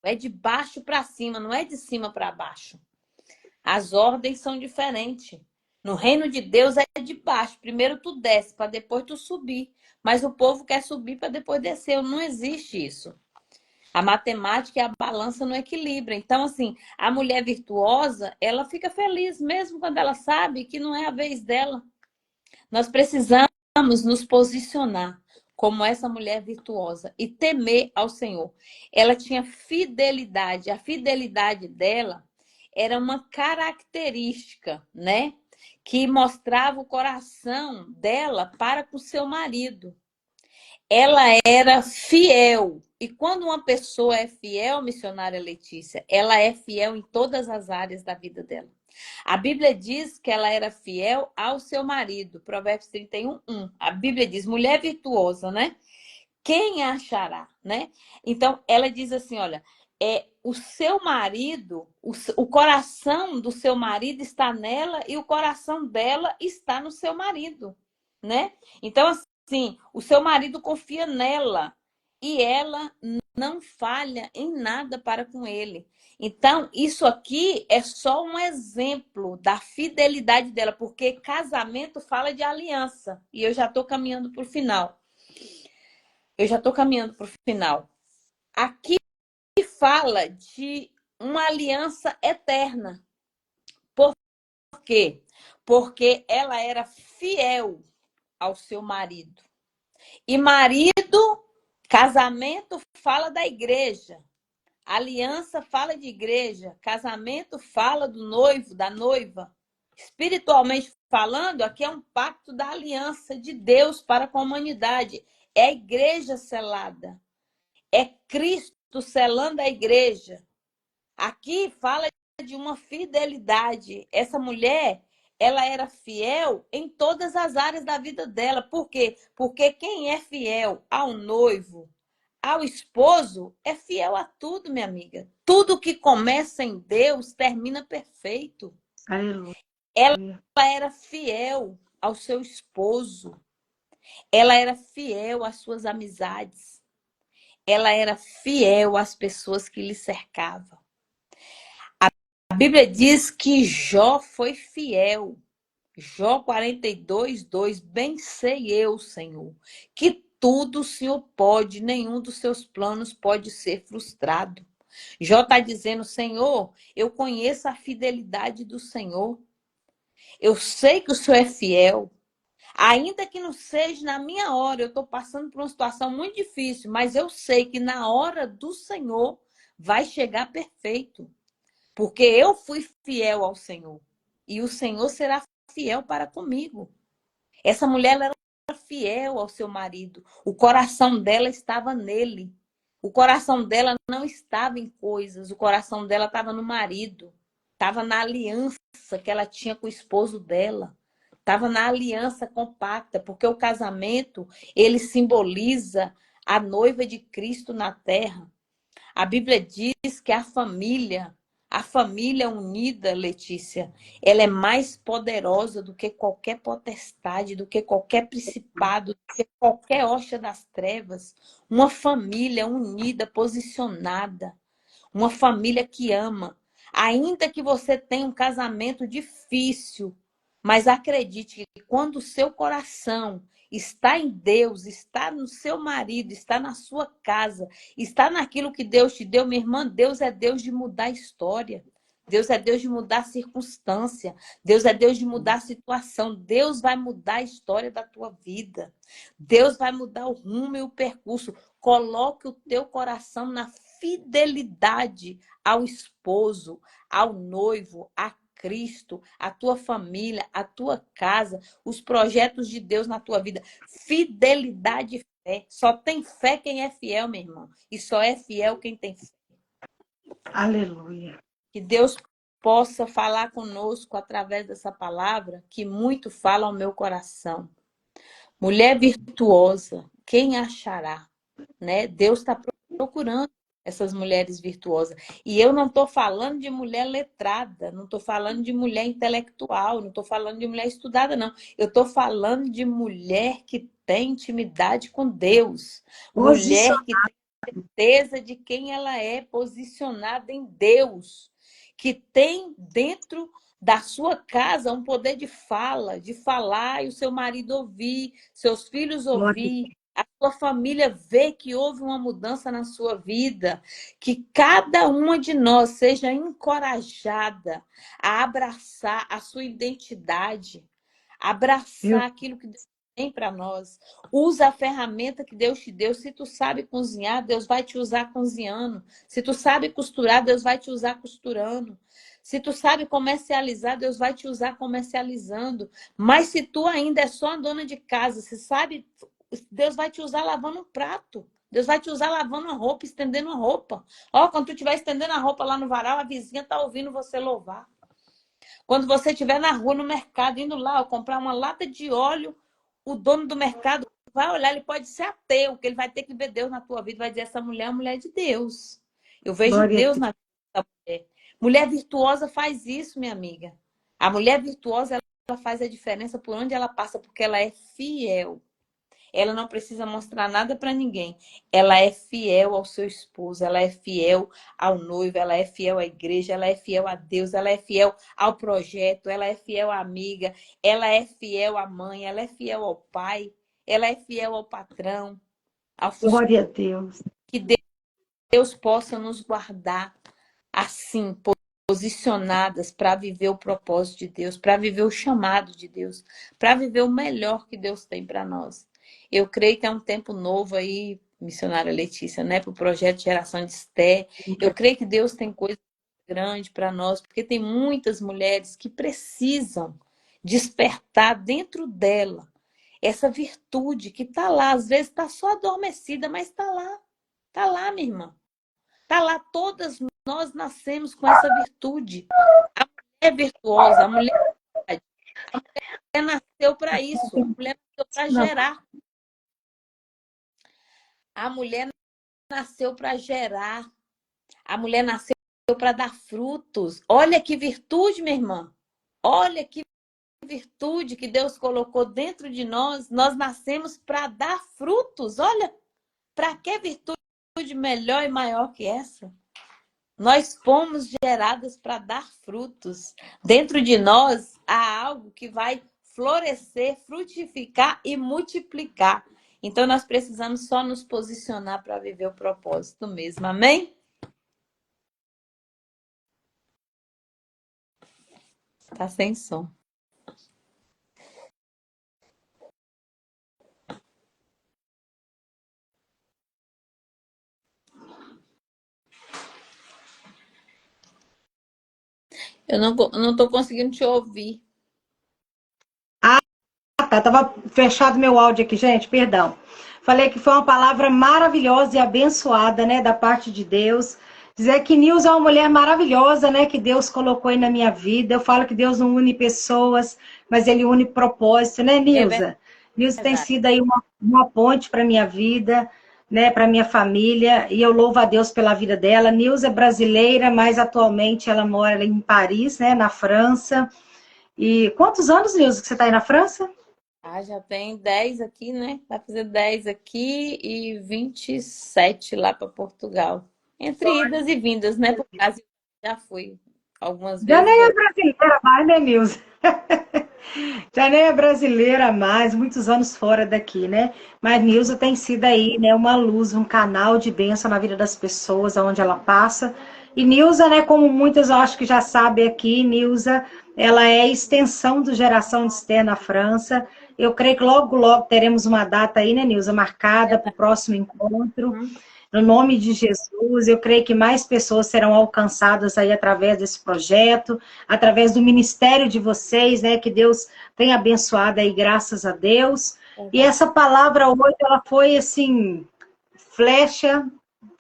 é de baixo para cima, não é de cima para baixo. As ordens são diferentes. No reino de Deus é de baixo. Primeiro tu desce, para depois tu subir. Mas o povo quer subir para depois descer. Não existe isso. A matemática e a balança não equilibram. Então, assim, a mulher virtuosa, ela fica feliz mesmo quando ela sabe que não é a vez dela. Nós precisamos nos posicionar como essa mulher virtuosa e temer ao Senhor. Ela tinha fidelidade. A fidelidade dela era uma característica, né? Que mostrava o coração dela para com o seu marido. Ela era fiel. E quando uma pessoa é fiel, missionária Letícia, ela é fiel em todas as áreas da vida dela. A Bíblia diz que ela era fiel ao seu marido. Provérbios 31:1. A Bíblia diz, mulher virtuosa, né? Quem a achará, né? Então, ela diz assim, olha, o seu marido, o coração do seu marido está nela e o coração dela está no seu marido, né? Então, assim, o seu marido confia nela e ela não falha em nada para com ele. Então, isso aqui é só um exemplo da fidelidade dela, porque casamento fala de aliança. E eu já estou caminhando para o final. Aqui fala de uma aliança eterna. Por quê? Porque ela era fiel ao seu marido. E marido, casamento fala da igreja. Aliança fala de igreja. Casamento fala do noivo, da noiva. Espiritualmente falando, aqui é um pacto da aliança de Deus para com a humanidade. É a igreja selada. É Cristo selando a igreja. Aqui fala de uma fidelidade. Essa mulher, ela era fiel em todas as áreas da vida dela. Por quê? Porque quem é fiel ao noivo, ao esposo, é fiel a tudo, minha amiga. Tudo que começa em Deus termina perfeito. Aleluia. Ela era fiel ao seu esposo. Ela era fiel às suas amizades. Ela era fiel às pessoas que lhe cercavam. A Bíblia diz que Jó foi fiel. Jó 42:2. Bem sei eu, Senhor, que tudo o Senhor pode, nenhum dos seus planos pode ser frustrado. Jó está dizendo, Senhor, eu conheço a fidelidade do Senhor. Eu sei que o Senhor é fiel. Ainda que não seja na minha hora, eu estou passando por uma situação muito difícil, mas eu sei que na hora do Senhor vai chegar perfeito. Porque eu fui fiel ao Senhor. E o Senhor será fiel para comigo. Essa mulher ela era fiel ao seu marido. O coração dela estava nele. O coração dela não estava em coisas. O coração dela estava no marido. Estava na aliança que ela tinha com o esposo dela. Estava na aliança compacta. Porque o casamento, ele simboliza a noiva de Cristo na terra. A Bíblia diz que a família unida, Letícia, ela é mais poderosa do que qualquer potestade, do que qualquer principado, do que qualquer hoxa das trevas. Uma família unida, posicionada. Uma família que ama. Ainda que você tenha um casamento difícil, mas acredite que quando o seu coração está em Deus, está no seu marido, está na sua casa, está naquilo que Deus te deu, minha irmã, Deus é Deus de mudar a história. Deus é Deus de mudar a circunstância. Deus é Deus de mudar a situação. Deus vai mudar a história da tua vida. Deus vai mudar o rumo e o percurso. Coloque o teu coração na fidelidade ao esposo, ao noivo, a Cristo, a tua família, a tua casa, os projetos de Deus na tua vida. Fidelidade e fé. Só tem fé quem é fiel, meu irmão. E só é fiel quem tem fé. Aleluia. Que Deus possa falar conosco através dessa palavra que muito fala ao meu coração. Mulher virtuosa, quem achará? Né? Deus está procurando essas mulheres virtuosas. E eu não estou falando de mulher letrada, não estou falando de mulher intelectual, não estou falando de mulher estudada, não. Eu estou falando de mulher que tem intimidade com Deus. Mulher que tem certeza de quem ela é, posicionada em Deus. que tem dentro da sua casa um poder de fala, de falar e o seu marido ouvir, seus filhos Glória. ouvir, a sua família ver que houve uma mudança na sua vida, que cada uma de nós seja encorajada a abraçar a sua identidade, Meu abraçar aquilo que Deus tem para nós. Usa a ferramenta que Deus te deu. Se tu sabe cozinhar, Deus vai te usar cozinhando. Se tu sabe costurar, Deus vai te usar costurando. Se tu sabe comercializar, Deus vai te usar comercializando. Mas se tu ainda é só a dona de casa, se sabe, Deus vai te usar lavando um prato. Deus vai te usar lavando uma roupa, estendendo uma roupa. Ó, quando tu estiver estendendo a roupa lá no varal, a vizinha tá ouvindo você louvar. Quando você estiver na rua, no mercado, indo lá, ó, comprar uma lata de óleo, o dono do mercado vai olhar, ele pode ser ateu, que ele vai ter que ver Deus na tua vida, vai dizer, essa mulher é uma mulher de Deus. Eu vejo glória a Deus Deus. na vida dessa mulher. Mulher virtuosa faz isso, minha amiga. A mulher virtuosa, ela faz a diferença por onde ela passa, porque ela é fiel. Ela não precisa mostrar nada para ninguém. Ela é fiel ao seu esposo, ela é fiel ao noivo, ela é fiel à igreja, ela é fiel a Deus, ela é fiel ao projeto, ela é fiel à amiga, ela é fiel à mãe, ela é fiel ao pai, ela é fiel ao patrão, ao funcionário. Glória a Deus. Que Deus possa nos guardar assim, posicionadas para viver o propósito de Deus, para viver o chamado de Deus, para viver o melhor que Deus tem para nós. Eu creio que é um tempo novo aí, missionária Letícia, né, para o projeto Geração de Esté. Eu creio que Deus tem coisa grande para nós, porque tem muitas mulheres que precisam despertar dentro dela essa virtude que está lá, às vezes está só adormecida, mas está lá, minha irmã. Está lá, todas nós nascemos com essa virtude. A mulher virtuosa, a mulher nasceu para isso. A mulher nasceu para Não, gerar. A mulher nasceu para gerar. A mulher nasceu para dar frutos. Olha que virtude, minha irmã. Olha que virtude que Deus colocou dentro de nós. Nós nascemos para dar frutos. Olha, para que virtude melhor e maior que essa? Nós fomos geradas para dar frutos. Dentro de nós há algo que vai florescer, frutificar e multiplicar. Então nós precisamos só nos posicionar para viver o propósito mesmo. Amém? Tá sem som. Eu não estou conseguindo te ouvir. Tá, tava fechado meu áudio aqui, gente, perdão. Falei que foi uma palavra maravilhosa e abençoada, né, da parte de Deus. Dizer que Nilza é uma mulher maravilhosa, né, que Deus colocou aí na minha vida. Eu falo que Deus não une pessoas, mas Ele une propósito, né, É Nilza? Nilza tem verdade. sido aí uma ponte para minha vida, né, para minha família, e eu louvo a Deus pela vida dela. Nilza é brasileira, mas atualmente ela mora em Paris, né, na França. E quantos anos, Nilza, que você está aí na França? Ah, já tem 10 aqui, né? Vai fazer 10 aqui e 27 lá para Portugal. Entre idas e vindas, né? Por causa já fui algumas Já vezes. nem é brasileira mais, né, Nilza? Já nem é brasileira mais, muitos anos fora daqui, né? Mas Nilza tem sido aí, né, uma luz, um canal de bênção na vida das pessoas, aonde ela passa. E Nilza, né, como muitas eu acho que já sabem aqui, Nilza, ela é extensão do Geração de Esther na França. Eu creio que logo, logo teremos uma data aí, né, Nilza, marcada para o próximo encontro. Uhum. No nome de Jesus, eu creio que mais pessoas serão alcançadas aí através desse projeto, através do ministério de vocês, né? Que Deus tem abençoado aí, graças a Deus. E Verdade. essa palavra hoje, ela foi assim, flecha,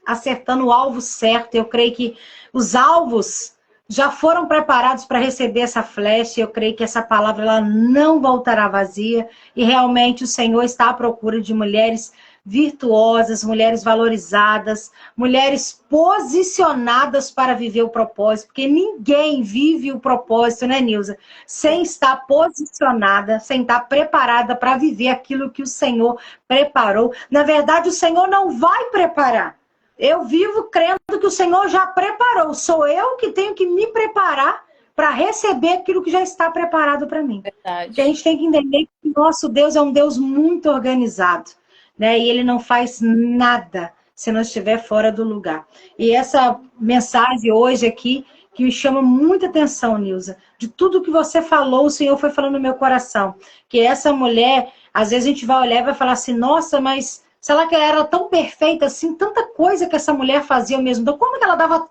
acertando o alvo certo. Eu creio que os alvos já foram preparados para receber essa flecha. Eu creio que essa palavra ela não voltará vazia. E realmente o Senhor está à procura de mulheres virtuosas, mulheres valorizadas, mulheres posicionadas para viver o propósito, porque ninguém vive o propósito, né, Nilza? Sem estar posicionada, sem estar preparada para viver aquilo que o Senhor preparou. Na verdade, o Senhor não vai preparar. eu vivo crendo que o Senhor já preparou. Sou eu que tenho que me preparar para receber aquilo que já está preparado para mim. Porque a Verdade. gente tem que entender que o nosso Deus é um Deus muito organizado, né? E ele não faz nada se não estiver fora do lugar. E essa mensagem hoje aqui, que me chama muita atenção, Nilza, de tudo que você falou, o Senhor foi falando no meu coração. Que essa mulher, às vezes a gente vai olhar e vai falar assim, nossa, mas será que ela era tão perfeita assim, tanta coisa que essa mulher fazia ao mesmo tempo? Como que ela dava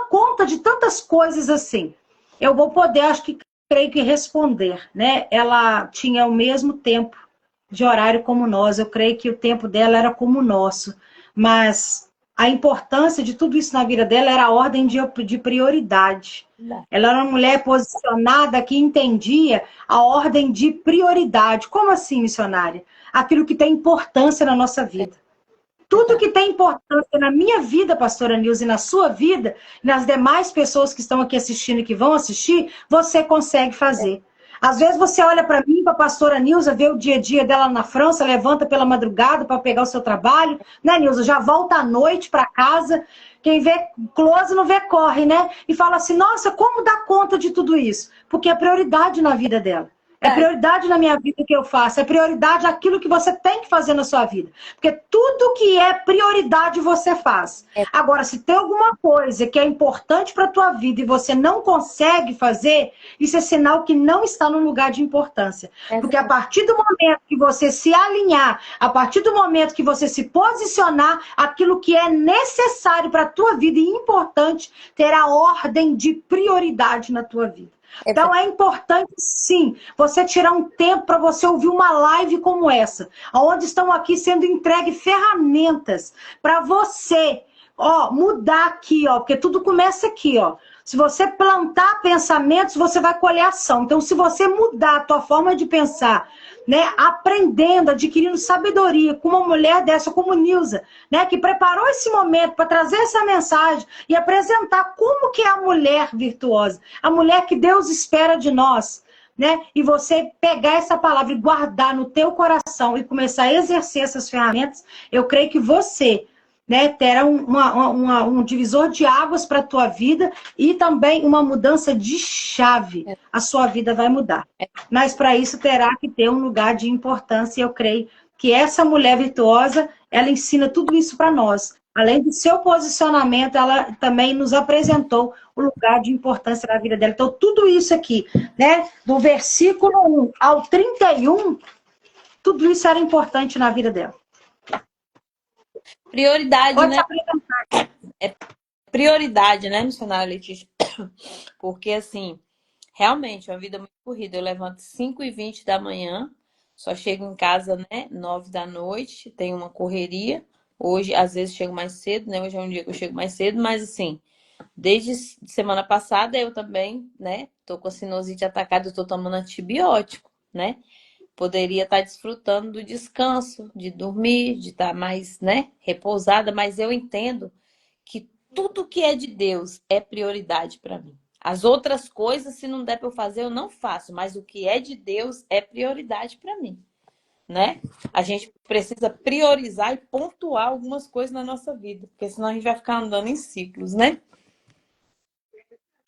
conta de tantas coisas assim? Eu vou poder, acho que, creio que responder, né? Ela tinha o mesmo tempo de horário como nós, eu creio que o tempo dela era como o nosso, mas a importância de tudo isso na vida dela era a ordem de prioridade. Ela era uma mulher posicionada que entendia a ordem de prioridade. Como assim, missionária? Aquilo que tem importância na nossa vida. Tudo que tem importância na minha vida, pastora Nilza, e na sua vida, e nas demais pessoas que estão aqui assistindo e que vão assistir, você consegue fazer. Às vezes você olha para mim, para a pastora Nilza, vê o dia a dia dela na França, levanta pela madrugada para pegar o seu trabalho, né, Nilza? Já volta à noite para casa. Quem vê close não vê corre, né? E fala assim, nossa, como dá conta de tudo isso? Porque é prioridade na vida dela. É prioridade na minha vida que eu faço. É prioridade aquilo que você tem que fazer na sua vida. Porque tudo que é prioridade você faz. Agora, se tem alguma coisa que é importante para a tua vida e você não consegue fazer, isso é sinal que não está no lugar de importância. Porque a partir do momento que você se alinhar, a partir do momento que você se posicionar, aquilo que é necessário para a tua vida e importante terá ordem de prioridade na tua vida. Então é importante sim, você tirar um tempo para você ouvir uma live como essa, onde estão aqui sendo entregues ferramentas para você, ó, mudar aqui, ó, porque tudo começa aqui, ó. Se você plantar pensamentos, você vai colher ação. Então, se você mudar a tua forma de pensar, né, aprendendo, adquirindo sabedoria com uma mulher dessa como Nilza, né, que preparou esse momento para trazer essa mensagem e apresentar como que é a mulher virtuosa, a mulher que Deus espera de nós, né, e você pegar essa palavra e guardar no teu coração e começar a exercer essas ferramentas, eu creio que você, né, terá um divisor de águas para a tua vida e também uma mudança de chave. A sua vida vai mudar. Mas para isso terá que ter um lugar de importância. E eu creio que essa mulher virtuosa, ela ensina tudo isso para nós. Além do seu posicionamento, ela também nos apresentou o lugar de importância na vida dela. Então, tudo isso aqui, né, do versículo 1 ao 31, tudo isso era importante na vida dela. Prioridade, Pode né? se apresentar. É prioridade, né, missionária Letícia? Porque, assim, realmente, é uma vida muito corrida. Eu levanto 5h20 da manhã, só chego em casa, né, 9 da noite, tem uma correria. Hoje, às vezes, chego mais cedo, né? Hoje é um dia que eu chego mais cedo, mas, assim, desde semana passada eu também, né, tô com a sinusite atacada, eu tô tomando antibiótico, né? Poderia estar desfrutando do descanso, de dormir, de estar mais, né, repousada, mas eu entendo que tudo que é de Deus é prioridade para mim. As outras coisas, se não der para eu fazer, eu não faço, mas o que é de Deus é prioridade para mim, né? A gente precisa priorizar e pontuar algumas coisas na nossa vida, porque senão a gente vai ficar andando em ciclos, né?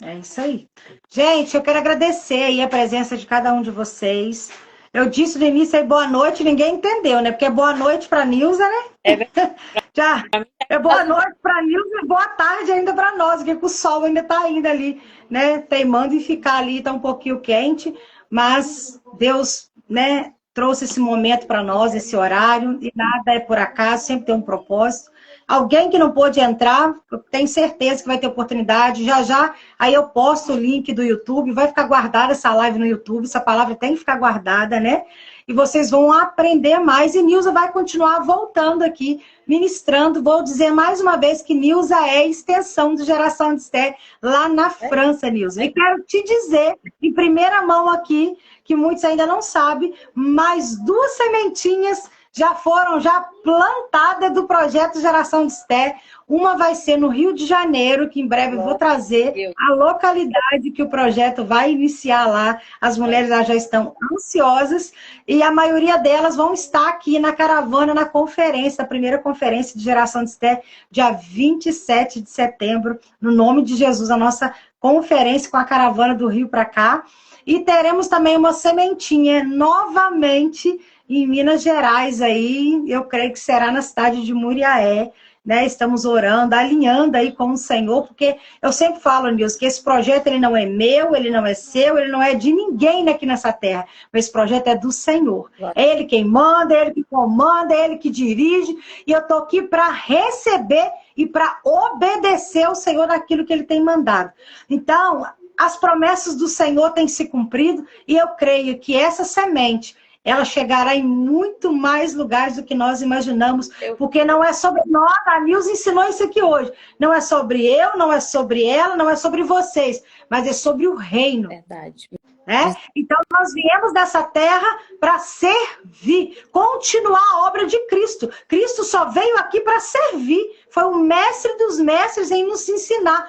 É isso aí. Gente, eu quero agradecer aí a presença de cada um de vocês. Eu disse no início aí boa noite, ninguém entendeu, né? Porque é boa noite para a Nilza, né? É verdade. Já é boa noite para a Nilza e boa tarde ainda para nós, porque o sol ainda está ainda ali, né? Teimando em ficar ali, está um pouquinho quente, mas Deus, né, trouxe esse momento para nós, esse horário, e nada é por acaso, sempre tem um propósito. Alguém que não pôde entrar, eu tenho certeza que vai ter oportunidade. Já já, aí eu posto o link do YouTube, vai ficar guardada essa live no YouTube, essa palavra tem que ficar guardada, né? E vocês vão aprender mais. E Nilza vai continuar voltando aqui, ministrando. Vou dizer mais uma vez que Nilza é extensão do Geração de Esté, lá na França, Nilza. E quero te dizer, em primeira mão aqui, que muitos ainda não sabem, mais 2 sementinhas já foram plantadas do projeto Geração de Esté. Uma vai ser no Rio de Janeiro, que em breve eu vou trazer a localidade que o projeto vai iniciar lá. As mulheres já estão ansiosas e a maioria delas vão estar aqui na caravana, na conferência, a primeira conferência de Geração de Esté, dia 27 de setembro, no nome de Jesus, a nossa conferência com a caravana do Rio para cá. E teremos também uma sementinha novamente em Minas Gerais aí, eu creio que será na cidade de Muriaé, né? Estamos orando, alinhando aí com o Senhor, porque eu sempre falo, Nilson, que esse projeto ele não é meu, ele não é seu, ele não é de ninguém aqui nessa terra, mas esse projeto é do Senhor. É Ele quem manda, é Ele que comanda, é Ele que dirige, e eu estou aqui para receber e para obedecer ao Senhor naquilo que Ele tem mandado. Então, as promessas do Senhor têm se cumprido, e eu creio que essa semente ela chegará em muito mais lugares do que nós imaginamos, porque não é sobre nós, a Nilza ensinou isso aqui hoje, não é sobre eu, não é sobre ela, não é sobre vocês, mas é sobre o reino. Verdade. Né? Então nós viemos dessa terra para servir, continuar a obra de Cristo. Cristo só veio aqui para servir, foi o mestre dos mestres em nos ensinar.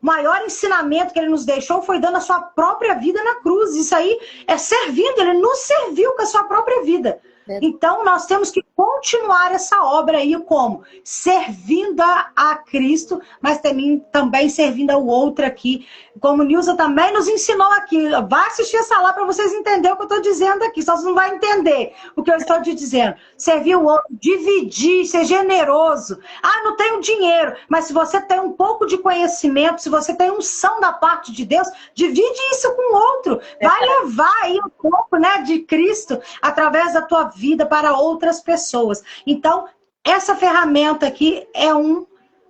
O maior ensinamento que ele nos deixou foi dando a sua própria vida na cruz. Isso aí é servindo, ele nos serviu com a sua própria vida. Então, nós temos que continuar essa obra aí como? Servindo a Cristo, mas também servindo ao outro aqui. Como Nilza também nos ensinou aqui. Vai assistir essa lá para vocês entenderem o que eu estou dizendo aqui. Só você não vai entender o que eu estou te dizendo. Servir o outro, dividir, ser generoso. Ah, não tenho dinheiro. Mas se você tem um pouco de conhecimento, se você tem unção da parte de Deus, divide isso com o outro. Vai levar aí um pouco, né, de Cristo através da tua vida para outras pessoas. Então, essa ferramenta aqui é um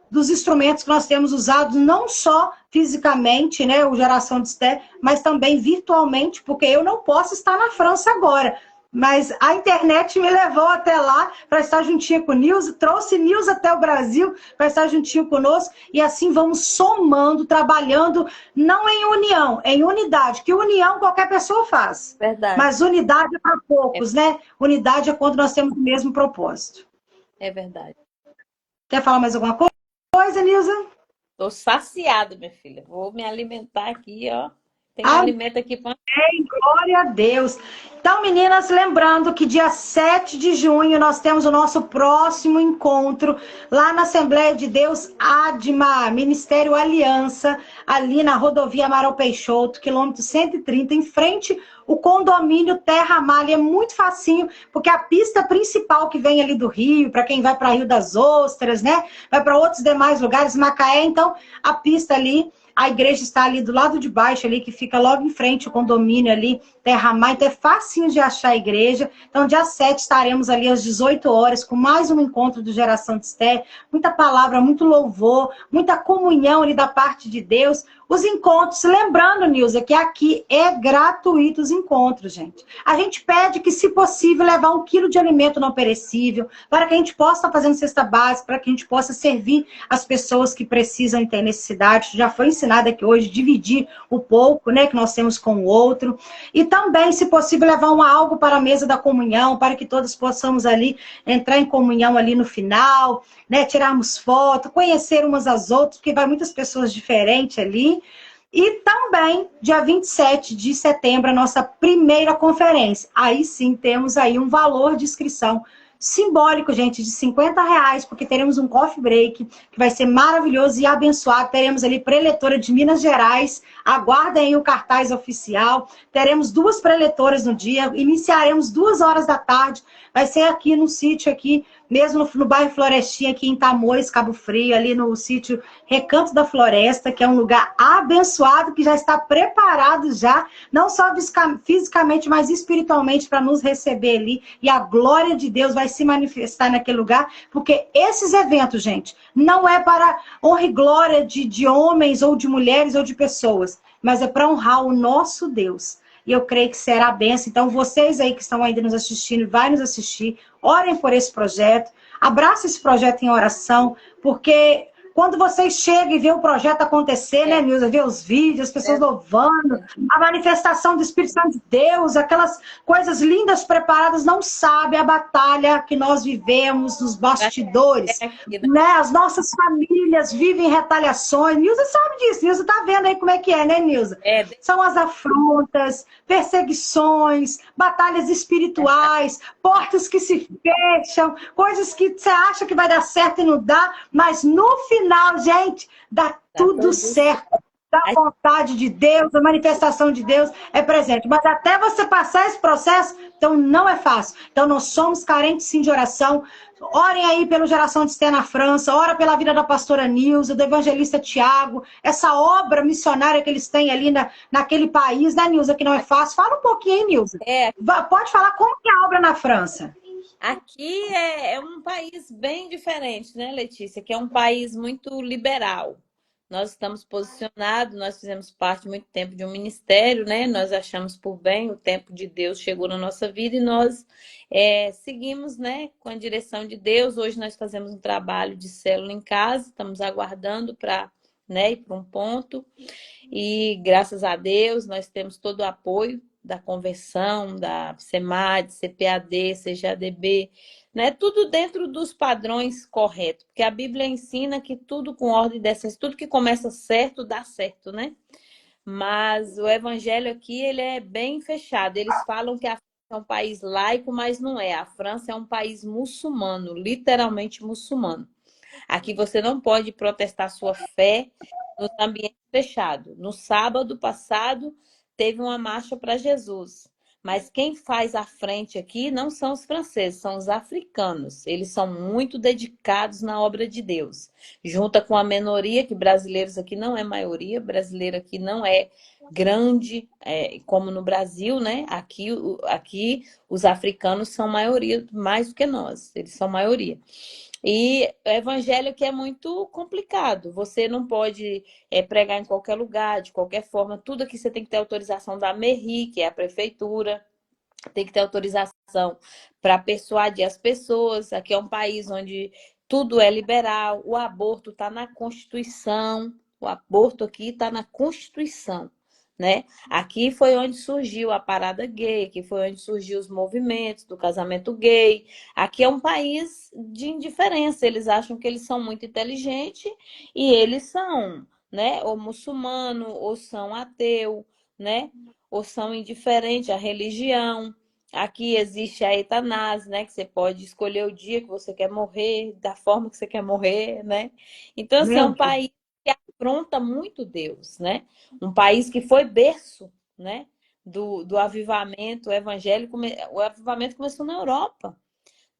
dos instrumentos que nós temos usado, não só fisicamente, né, o Geração de Esté, mas também virtualmente, porque eu não posso estar na França agora. Mas a internet me levou até lá para estar juntinho com o Nilza, trouxe Nilza até o Brasil para estar juntinho conosco, e assim vamos somando, trabalhando, não em união, em unidade, que união qualquer pessoa faz. Verdade. Mas unidade é para poucos, né? Unidade é quando nós temos o mesmo propósito. É verdade. Quer falar mais alguma coisa, Nilza? Estou saciada, minha filha. Vou me alimentar aqui, ó. Tem alimento aqui para... Glória a Deus. Então, meninas, lembrando que dia 7 de junho nós temos o nosso próximo encontro lá na Assembleia de Deus ADMA, Ministério Aliança, ali na rodovia Amaral Peixoto, quilômetro 130, em frente o condomínio Terra Malha. É muito facinho, porque a pista principal que vem ali do Rio, para quem vai para Rio das Ostras, né? Vai para outros demais lugares, Macaé, então a pista ali, a igreja está ali do lado de baixo, ali, que fica logo em frente o condomínio ali, Terra Mar, então é facinho de achar a igreja. Então, dia 7 estaremos ali às 18 horas, com mais um encontro do Geração de Esté, muita palavra, muito louvor, muita comunhão ali da parte de Deus. Os encontros, lembrando, Nilza, que aqui é gratuito os encontros, gente. A gente pede que, se possível, levar 1 quilo de alimento não perecível, para que a gente possa estar fazendo cesta básica, para que a gente possa servir as pessoas que precisam e têm necessidade. Já foi ensinado aqui hoje, dividir o pouco, né, que nós temos com o outro. E também, se possível, levar algo para a mesa da comunhão, para que todos possamos ali entrar em comunhão ali no final, né, tirarmos foto, conhecer umas às outras, porque vai muitas pessoas diferentes ali. E também, dia 27 de setembro, a nossa primeira conferência. Aí sim, temos aí um valor de inscrição simbólico, gente, de R$50, porque teremos um coffee break, que vai ser maravilhoso e abençoado. Teremos ali preletora de Minas Gerais, aguardem aí o cartaz oficial. Teremos 2 preletoras no dia, iniciaremos 2 horas da tarde, vai ser aqui no sítio, aqui mesmo no bairro Florestinha, aqui em Tamoios, Cabo Frio, ali no sítio Recanto da Floresta, que é um lugar abençoado, que já está preparado já, não só fisicamente, mas espiritualmente, para nos receber ali, e a glória de Deus vai se manifestar naquele lugar, porque esses eventos, gente, não é para honra e glória de homens, ou de mulheres, ou de pessoas, mas é para honrar o nosso Deus. E eu creio que será a bênção. Então, vocês aí que estão ainda nos assistindo, vai nos assistir, orem por esse projeto, abraça esse projeto em oração, porque quando vocês chegam e vê o projeto acontecer, né, É, Nilza? Vê os vídeos, as pessoas é, louvando, a manifestação do Espírito Santo de Deus, aquelas coisas lindas preparadas, não sabe a batalha que nós vivemos nos é bastidores, aqui, né? né? As nossas famílias vivem retaliações. Nilza sabe disso, Nilza tá vendo aí como é que é, né, Nilza? É, São as afrontas, perseguições, batalhas espirituais, portas que se fecham, coisas que você acha que vai dar certo e não dá, mas no final, gente, dá tá tudo tudo certo. certo. Da vontade de Deus, a manifestação de Deus é presente. Mas até você passar esse processo, então não é fácil. Então nós somos carentes sim de oração. Orem aí pela geração de Esther na França, ora pela vida da pastora Nilza, do evangelista Tiago, essa obra missionária que eles têm ali naquele país, né, Nilza, que não é fácil. Fala um pouquinho aí, Nilza. É, Pode falar como que é a obra na França. aqui é um país bem diferente, né, Letícia? Que é um país muito liberal. Nós estamos posicionados, nós fizemos parte muito tempo de um ministério, né? Nós achamos por bem, o tempo de Deus chegou na nossa vida e nós seguimos, né, com a direção de Deus. Hoje nós fazemos um trabalho de célula em casa, estamos aguardando para, né, ir para um ponto. E graças a Deus nós temos todo o apoio da conversão, da SEMAD, CPAD, CGADB, né? Tudo dentro dos padrões corretos, porque a Bíblia ensina que tudo com ordem e decência, tudo que começa certo dá certo, né? Mas o evangelho aqui, ele é bem fechado. Eles falam que a França é um país laico, mas não é. A França é um país muçulmano, literalmente muçulmano. Aqui você não pode protestar sua fé nos ambientes fechados. No sábado passado, teve uma marcha para Jesus. Mas quem faz a frente aqui não são os franceses, são os africanos. Eles são muito dedicados na obra de Deus. Junta com a minoria, que brasileiros aqui não é maioria, brasileiro aqui não é grande, como no Brasil, né? Aqui os africanos são maioria, mais do que nós, eles são maioria. E o evangelho que é muito complicado. Você não pode pregar em qualquer lugar, de qualquer forma. Tudo aqui você tem que ter autorização da Mairie, que é a prefeitura. Tem que ter autorização para persuadir as pessoas. Aqui é um país onde tudo é liberal. O aborto está na Constituição. O aborto aqui está na Constituição, né? Aqui foi onde surgiu a parada gay, aqui foi onde surgiu os movimentos do casamento gay. Aqui é um país de indiferença. Eles acham que eles são muito inteligentes e eles são, né? Ou muçulmano, ou são ateu, né? Ou são indiferentes à religião. Aqui existe a eutanásia, né? Que você pode escolher o dia que você quer morrer, da forma que você quer morrer, né? Então, assim, é Meu um Deus. país que afronta muito Deus, né? Um país que foi berço, né? Do avivamento evangélico. O avivamento começou na Europa,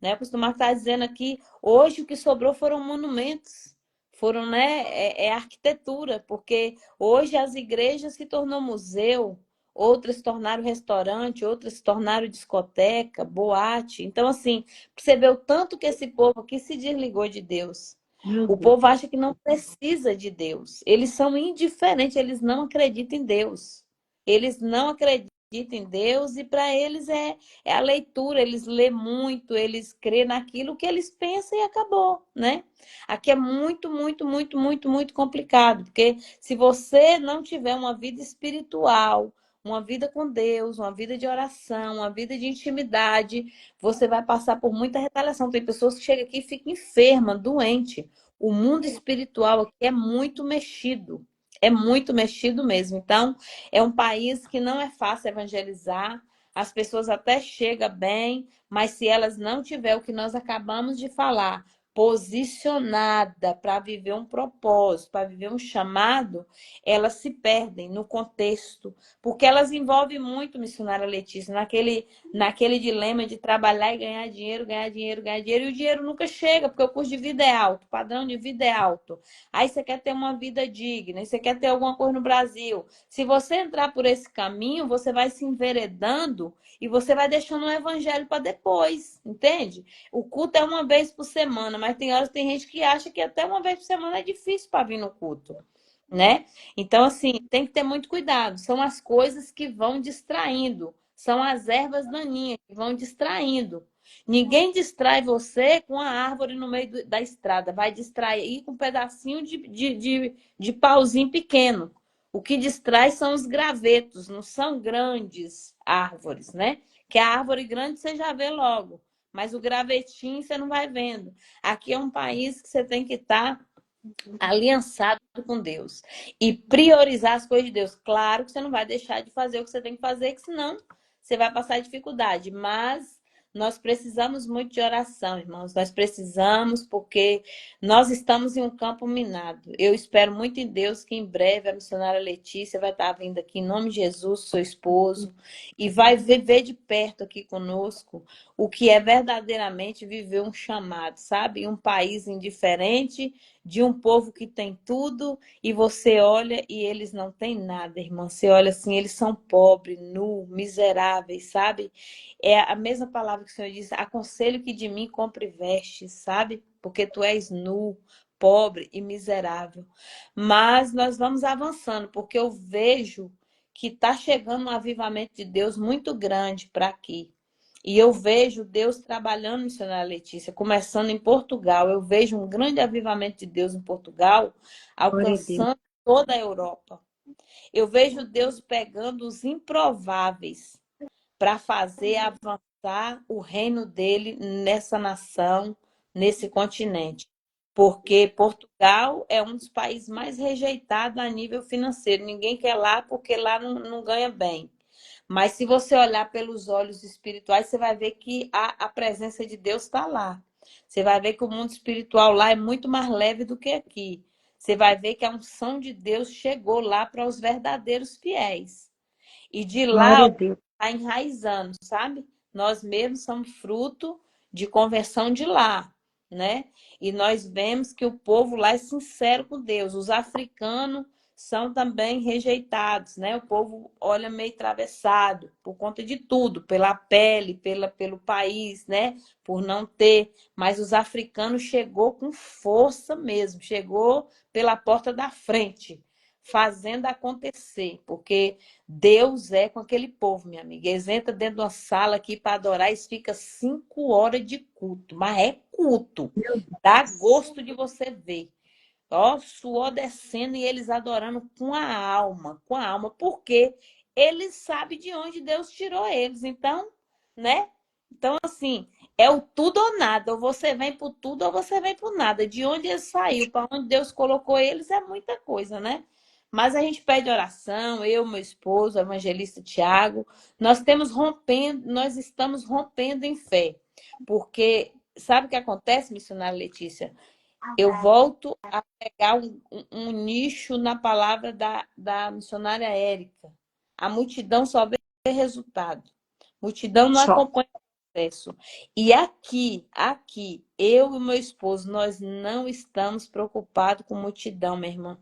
né? Eu costumo estar dizendo aqui, hoje o que sobrou foram monumentos, foram, né, arquitetura, porque hoje as igrejas se tornou museu, outras se tornaram restaurante, outras se tornaram discoteca, boate. Então, assim, você vê o tanto que esse povo aqui se desligou de Deus. Meu O Deus. povo acha que não precisa de Deus. Eles são indiferentes, eles não acreditam em Deus. Eles não acreditam em Deus e para eles é a leitura, eles lêem muito, eles crêem naquilo que eles pensam e acabou, né? Aqui é muito, muito, muito, muito, muito complicado, porque se você não tiver uma vida espiritual, uma vida com Deus, uma vida de oração, uma vida de intimidade, você vai passar por muita retaliação. Tem pessoas que chegam aqui e ficam enfermas, doentes. O mundo espiritual aqui é muito mexido mesmo. Então, é um país que não é fácil evangelizar. As pessoas até chegam bem, mas se elas não tiver o que nós acabamos de falar, posicionada para viver um propósito, para viver um chamado, elas se perdem no contexto, porque elas envolvem muito, missionária Letícia, naquele dilema de trabalhar e ganhar dinheiro, ganhar dinheiro, ganhar dinheiro, e o dinheiro nunca chega, porque o custo de vida é alto, o padrão de vida é alto. Aí você quer ter uma vida digna, você quer ter alguma coisa no Brasil. Se você entrar por esse caminho, você vai se enveredando e você vai deixando o evangelho para depois, entende? O culto é uma vez por semana, mas tem horas tem gente que acha que até uma vez por semana é difícil para vir no culto, né? Então, assim, tem que ter muito cuidado. São as coisas que vão distraindo, são as ervas daninhas que vão distraindo. Ninguém distrai você com a árvore no meio da estrada. Vai distrair com um pedacinho de pauzinho pequeno. O que distrai são os gravetos, não são grandes árvores, né? Que a árvore grande você já vê logo, mas o gravetinho você não vai vendo. Aqui é um país que você tem que estar aliançado com Deus e priorizar as coisas de Deus. Claro que você não vai deixar de fazer o que você tem que fazer, que senão você vai passar dificuldade, mas nós precisamos muito de oração, irmãos. Nós precisamos, porque nós estamos em um campo minado. Eu espero muito em Deus que em breve a missionária Letícia vai estar vindo aqui em nome de Jesus, seu esposo, e vai viver de perto aqui conosco o que é verdadeiramente viver um chamado, sabe? Em um país indiferente, de um povo que tem tudo, e você olha e eles não têm nada, irmã. Você olha assim, eles são pobres, nu, miseráveis, sabe? É a mesma palavra que o Senhor diz: aconselho que de mim compre vestes, sabe? Porque tu és nu, pobre e miserável. Mas nós vamos avançando, porque eu vejo que está chegando um avivamento de Deus muito grande para aqui. E eu vejo Deus trabalhando, missionária Letícia, começando em Portugal. Eu vejo um grande avivamento de Deus em Portugal, Glória a Deus. alcançando toda a Europa. Eu vejo Deus pegando os improváveis para fazer avançar o reino dele nessa nação, nesse continente. Porque Portugal é um dos países mais rejeitados a nível financeiro. Ninguém quer lá porque lá não ganha bem. Mas se você olhar pelos olhos espirituais, você vai ver que a presença de Deus está lá. Você vai ver que o mundo espiritual lá é muito mais leve do que aqui. Você vai ver que a unção de Deus chegou lá para os verdadeiros fiéis. E de Glória lá a Deus. está enraizando, sabe? Nós mesmos somos fruto de conversão de lá, né? E nós vemos que o povo lá é sincero com Deus. Os africanos são também rejeitados, né? O povo olha meio atravessado por conta de tudo, pela pele, pelo país, né? Por não ter. Mas os africanos chegou com força mesmo, chegou pela porta da frente, fazendo acontecer, porque Deus é com aquele povo, minha amiga. Eles entram dentro de uma sala aqui para adorar, eles ficam 5 horas de culto, mas é culto. Dá gosto de você ver. Ó, suor descendo e eles adorando com a alma, porque eles sabem de onde Deus tirou eles. Então, né? Então, assim, é o tudo ou nada. Ou você vem por tudo ou você vem por nada. De onde eles saiu, para onde Deus colocou eles, é muita coisa, né? Mas a gente pede oração, eu, meu esposo, o evangelista Tiago, nós estamos rompendo em fé. Porque sabe o que acontece, missionária Letícia? Eu volto a pegar um nicho na palavra da missionária Érica. A multidão só vê resultado. Multidão não Só. acompanha o processo. E aqui, eu e meu esposo, nós não estamos preocupados com multidão, minha irmã.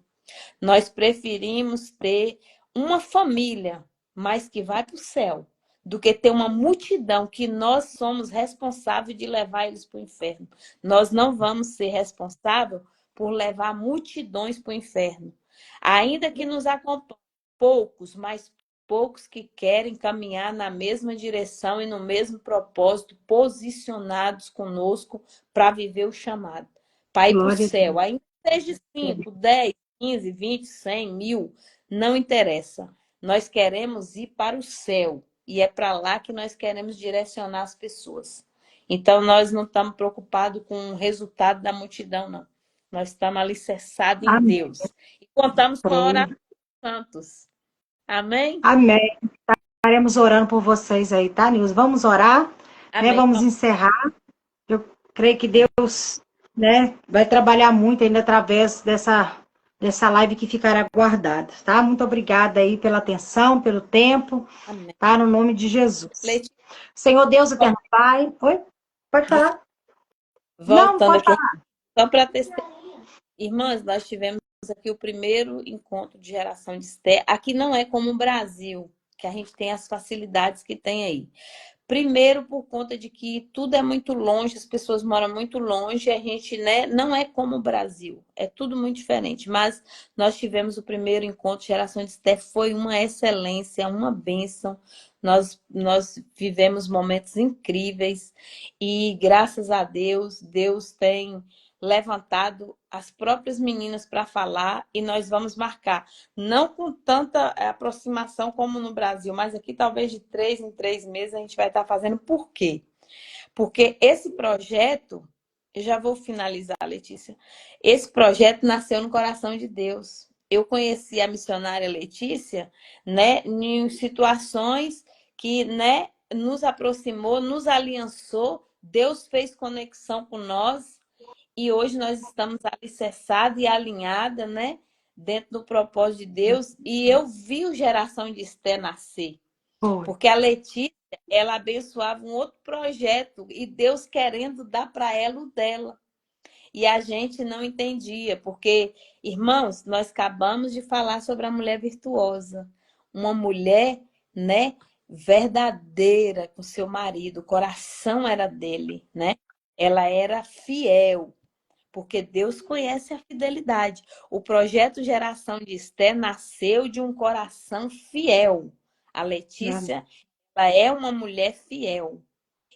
Nós preferimos ter uma família, mas que vai para o céu, do que ter uma multidão que nós somos responsáveis de levar eles para o inferno. Nós não vamos ser responsáveis por levar multidões para o inferno. Ainda que nos acompanhem poucos, mas poucos que querem caminhar na mesma direção e no mesmo propósito, posicionados conosco para viver o chamado, para ir para o Glória a céu. Deus. Ainda seja 5, 10, 15, 20, 100, 1000, não interessa. Nós queremos ir para o céu e é para lá que nós queremos direcionar as pessoas. Então, nós não estamos preocupados com o resultado da multidão, não. Nós estamos alicerçados em Amém. Deus. E contamos com a oração Creio. dos santos. Amém? Amém. Estaremos orando por vocês aí, tá, Nilson? Vamos orar, né? Amém. Vamos encerrar. Eu creio que Deus, né, vai trabalhar muito ainda através dessa live que ficará guardada, tá? Muito obrigada aí pela atenção, pelo tempo, Amém. tá? No nome de Jesus. Letícia, Senhor Deus, eterno Pai. Oi? Pode falar? Não, voltando pode aqui, falar. só para testemunhar. Irmãs, nós tivemos aqui o primeiro encontro de geração de Esther. Aqui não é como o Brasil, que a gente tem as facilidades que tem aí. Primeiro, por conta de que tudo é muito longe, as pessoas moram muito longe, a gente, né, não é como o Brasil, é tudo muito diferente. Mas nós tivemos o primeiro encontro Geração de Esther, foi uma excelência, uma bênção. Nós vivemos momentos incríveis e, graças a Deus, Deus tem levantado as próprias meninas para falar e nós vamos marcar. Não com tanta aproximação como no Brasil, mas aqui talvez de 3 em 3 meses a gente vai estar fazendo. Por quê? Porque esse projeto, eu já vou finalizar, Letícia. Esse projeto nasceu no coração de Deus. Eu conheci a missionária Letícia, né, em situações que, né, nos aproximou, nos aliançou, Deus fez conexão com nós e hoje nós estamos alicerçados e alinhadas, né, dentro do propósito de Deus. E eu vi o Geração de Esther nascer, Foi. porque a Letícia, ela abençoava um outro projeto e Deus querendo dar para ela o dela. E a gente não entendia, porque, irmãos, nós acabamos de falar sobre a mulher virtuosa. Uma mulher, né, verdadeira com seu marido, o coração era dele, né? Ela era fiel, porque Deus conhece a fidelidade. O projeto Geração de Esther nasceu de um coração fiel. A Letícia, ela é uma mulher fiel.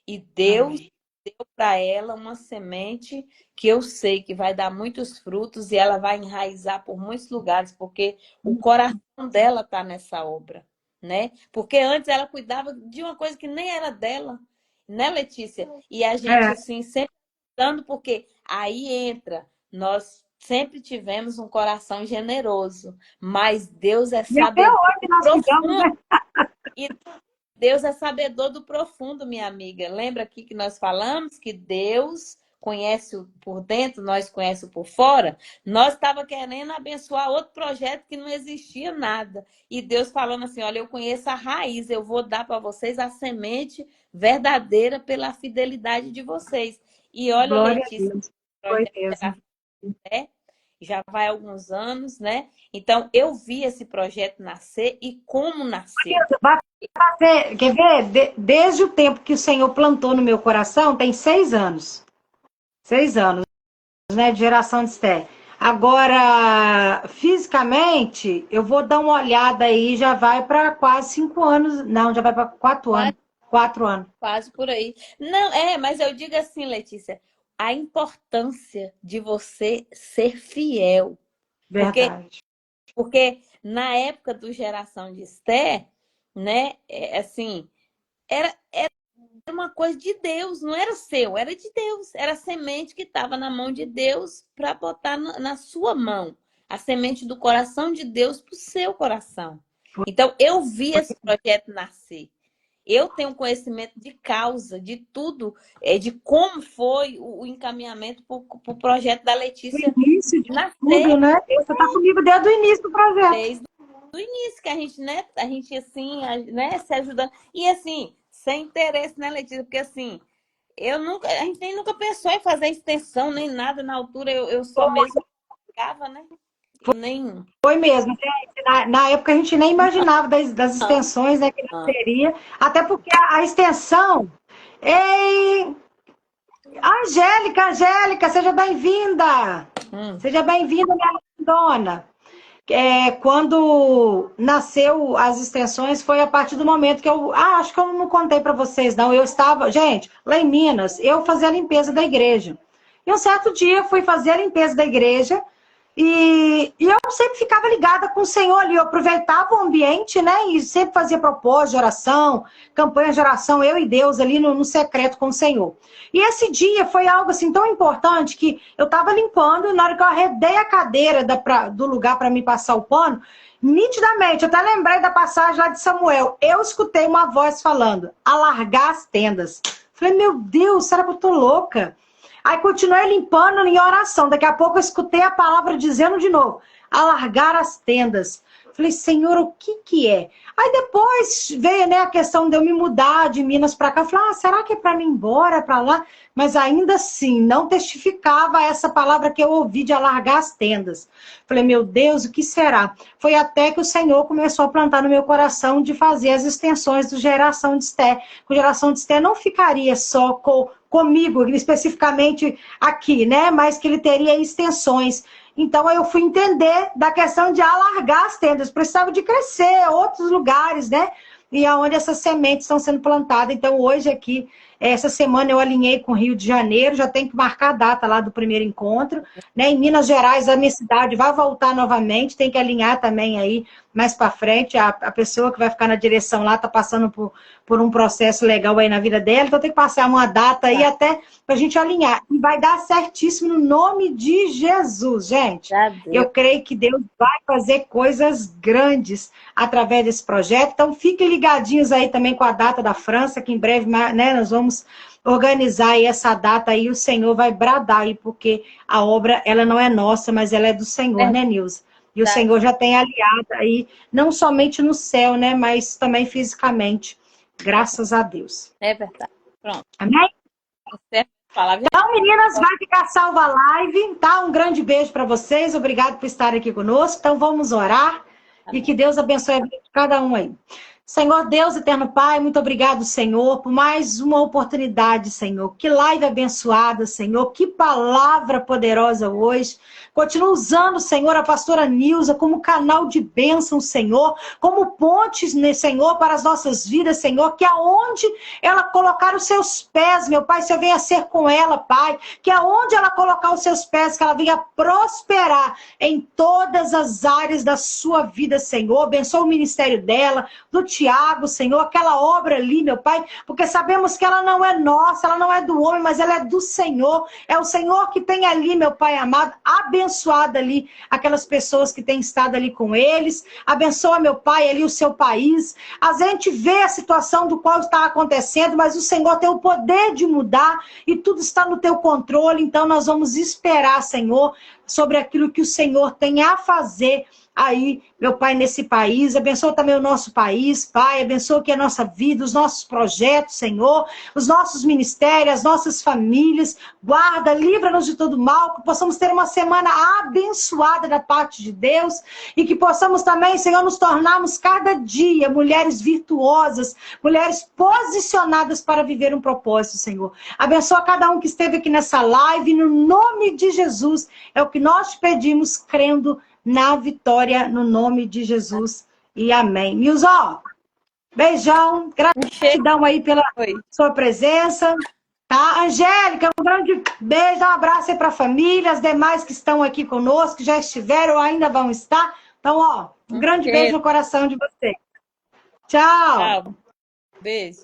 E Deus Amém. deu para ela uma semente que eu sei que vai dar muitos frutos e ela vai enraizar por muitos lugares, porque o coração dela está nessa obra, né? Porque antes ela cuidava de uma coisa que nem era dela, né, Letícia? E a gente, É. assim, sempre dando, porque aí entra, nós sempre tivemos um coração generoso, mas Deus é E até sabedor hoje do nós cuidamos, profundo né? e Deus é sabedor do profundo, minha amiga. Lembra aqui que nós falamos que Deus conhece o por dentro, nós conhece o por fora? Nós estava querendo abençoar outro projeto que não existia nada. E Deus falando assim, olha, eu conheço a raiz, eu vou dar para vocês a semente verdadeira pela fidelidade de vocês. E olha, Glória a Letícia, Deus. o Foi projeto mesmo. né? Já vai há alguns anos, né? Então, eu vi esse projeto nascer e como nasceu. Vai fazer, quer ver? Desde o tempo que o Senhor plantou no meu coração, tem 6 anos. 6 anos, né? De geração de Esther. Agora, fisicamente, eu vou dar uma olhada aí, já vai para quase 5 anos. Não, já vai para 4 anos. 4 anos. Quase por aí. Não, mas eu digo assim, Letícia, a importância de você ser fiel. Porque, Verdade. porque na época do Geração de Esther, né, assim, era uma coisa de Deus, não era seu, era de Deus. Era a semente que estava na mão de Deus para botar na sua mão. A semente do coração de Deus para o seu coração. Então, eu vi esse projeto nascer. Eu tenho conhecimento de causa, de tudo, de como foi o encaminhamento para o projeto da O Letícia início de tudo, nascer né? Você está comigo desde o início do projeto. desde o início, que a gente, né, assim, né, se ajudando. E assim, sem interesse, né, Letícia? Porque assim, a gente nem nunca pensou em fazer extensão, nem nada na altura, eu só mesmo ficava, né? E nem. Foi mesmo, gente. Na época a gente nem imaginava das Não, extensões, né, que não. seria. Até porque a extensão. Ei, Angélica, seja bem-vinda. Hum. Seja bem-vinda, minha dona. Quando nasceu as extensões, foi a partir do momento que eu. Acho que eu não contei para vocês, não. Eu estava. Gente, lá em Minas, eu fazia a limpeza da igreja. E um certo dia fui fazer a limpeza da igreja. E eu sempre ficava ligada com o Senhor ali, eu aproveitava o ambiente, né? E sempre fazia propósito de oração, campanha de oração, eu e Deus ali no secreto com o Senhor. E esse dia foi algo assim tão importante que eu estava limpando, e na hora que eu arredei a cadeira do lugar para me passar o pano, nitidamente, eu até lembrei da passagem lá de Samuel, eu escutei uma voz falando, alargar as tendas. Falei, meu Deus, será que eu tô louca? Aí continuei limpando em oração. Daqui a pouco eu escutei a palavra dizendo de novo, alargar as tendas. Falei, Senhor, o que que é? Aí depois veio, né, a questão de eu me mudar de Minas para cá. Eu falei, será que é para mim ir embora para lá? Mas ainda assim, não testificava essa palavra que eu ouvi de alargar as tendas. Falei, meu Deus, o que será? Foi até que o Senhor começou a plantar no meu coração de fazer as extensões do Geração de Esté. O Geração de Esté não ficaria só comigo, especificamente aqui, né? Mas que ele teria extensões. Então, eu fui entender da questão de alargar as tendas. Precisava de crescer, outros lugares, né? E aonde essas sementes estão sendo plantadas. Então, hoje aqui, essa semana eu alinhei com o Rio de Janeiro, já tenho que marcar a data lá do primeiro encontro. Né? Em Minas Gerais, a minha cidade vai voltar novamente, tem que alinhar também aí mais para frente. A pessoa que vai ficar na direção lá está passando por um processo legal aí na vida dela, então tem que passar uma data aí até para a gente alinhar. E vai dar certíssimo no nome de Jesus, gente. Eu creio que Deus vai fazer coisas grandes através desse projeto. Então, fiquem ligadinhos aí também com a data da França, que em breve, né, nós vamos organizar aí essa data aí, o Senhor vai bradar aí, porque a obra, ela não é nossa, mas ela é do Senhor, né, Nilza? E o Senhor já tem aliado aí, não somente no céu, né, mas também fisicamente. Graças a Deus. É verdade. Pronto. Amém? Então, meninas, vai ficar salva a live, tá? Um grande beijo para vocês, obrigado por estarem aqui conosco. Então, vamos orar e que Deus abençoe a vida de cada um aí. Senhor Deus, eterno Pai, muito obrigado, Senhor, por mais uma oportunidade, Senhor. Que live abençoada, Senhor. Que palavra poderosa hoje. Continua usando, Senhor, a pastora Nilza como canal de bênção, Senhor, como pontes, né, Senhor, para as nossas vidas, Senhor, que aonde ela colocar os seus pés, meu Pai, Senhor, venha ser com ela, Pai, que aonde ela colocar os seus pés, que ela venha prosperar em todas as áreas da sua vida, Senhor. Abençoa o ministério dela, do Tiago, Senhor, aquela obra ali, meu Pai, porque sabemos que ela não é nossa, ela não é do homem, mas ela é do Senhor. É o Senhor que tem ali, meu Pai amado, abençoada ali aquelas pessoas que têm estado ali com eles. Abençoa, meu Pai, ali o seu país. A gente vê a situação do qual está acontecendo, mas o Senhor tem o poder de mudar e tudo está no teu controle. Então nós vamos esperar, Senhor, sobre aquilo que o Senhor tem a fazer aí, meu Pai, nesse país. Abençoa também o nosso país, Pai. Abençoa aqui a nossa vida, os nossos projetos, Senhor, os nossos ministérios, as nossas famílias. Guarda, livra-nos de todo mal, que possamos ter uma semana abençoada da parte de Deus e que possamos também, Senhor, nos tornarmos cada dia mulheres virtuosas, mulheres posicionadas para viver um propósito, Senhor. Abençoa cada um que esteve aqui nessa live, no nome de Jesus. É o que nós te pedimos, crendo na vitória, no nome de Jesus. E amém. Nilson, beijão, gratidão aí pela sua presença. Tá? Angélica, um grande beijo, um abraço aí para a família, as demais que estão aqui conosco, que já estiveram ou ainda vão estar. Então, ó, um grande beijo no coração de vocês. Tchau. Tchau. Beijo.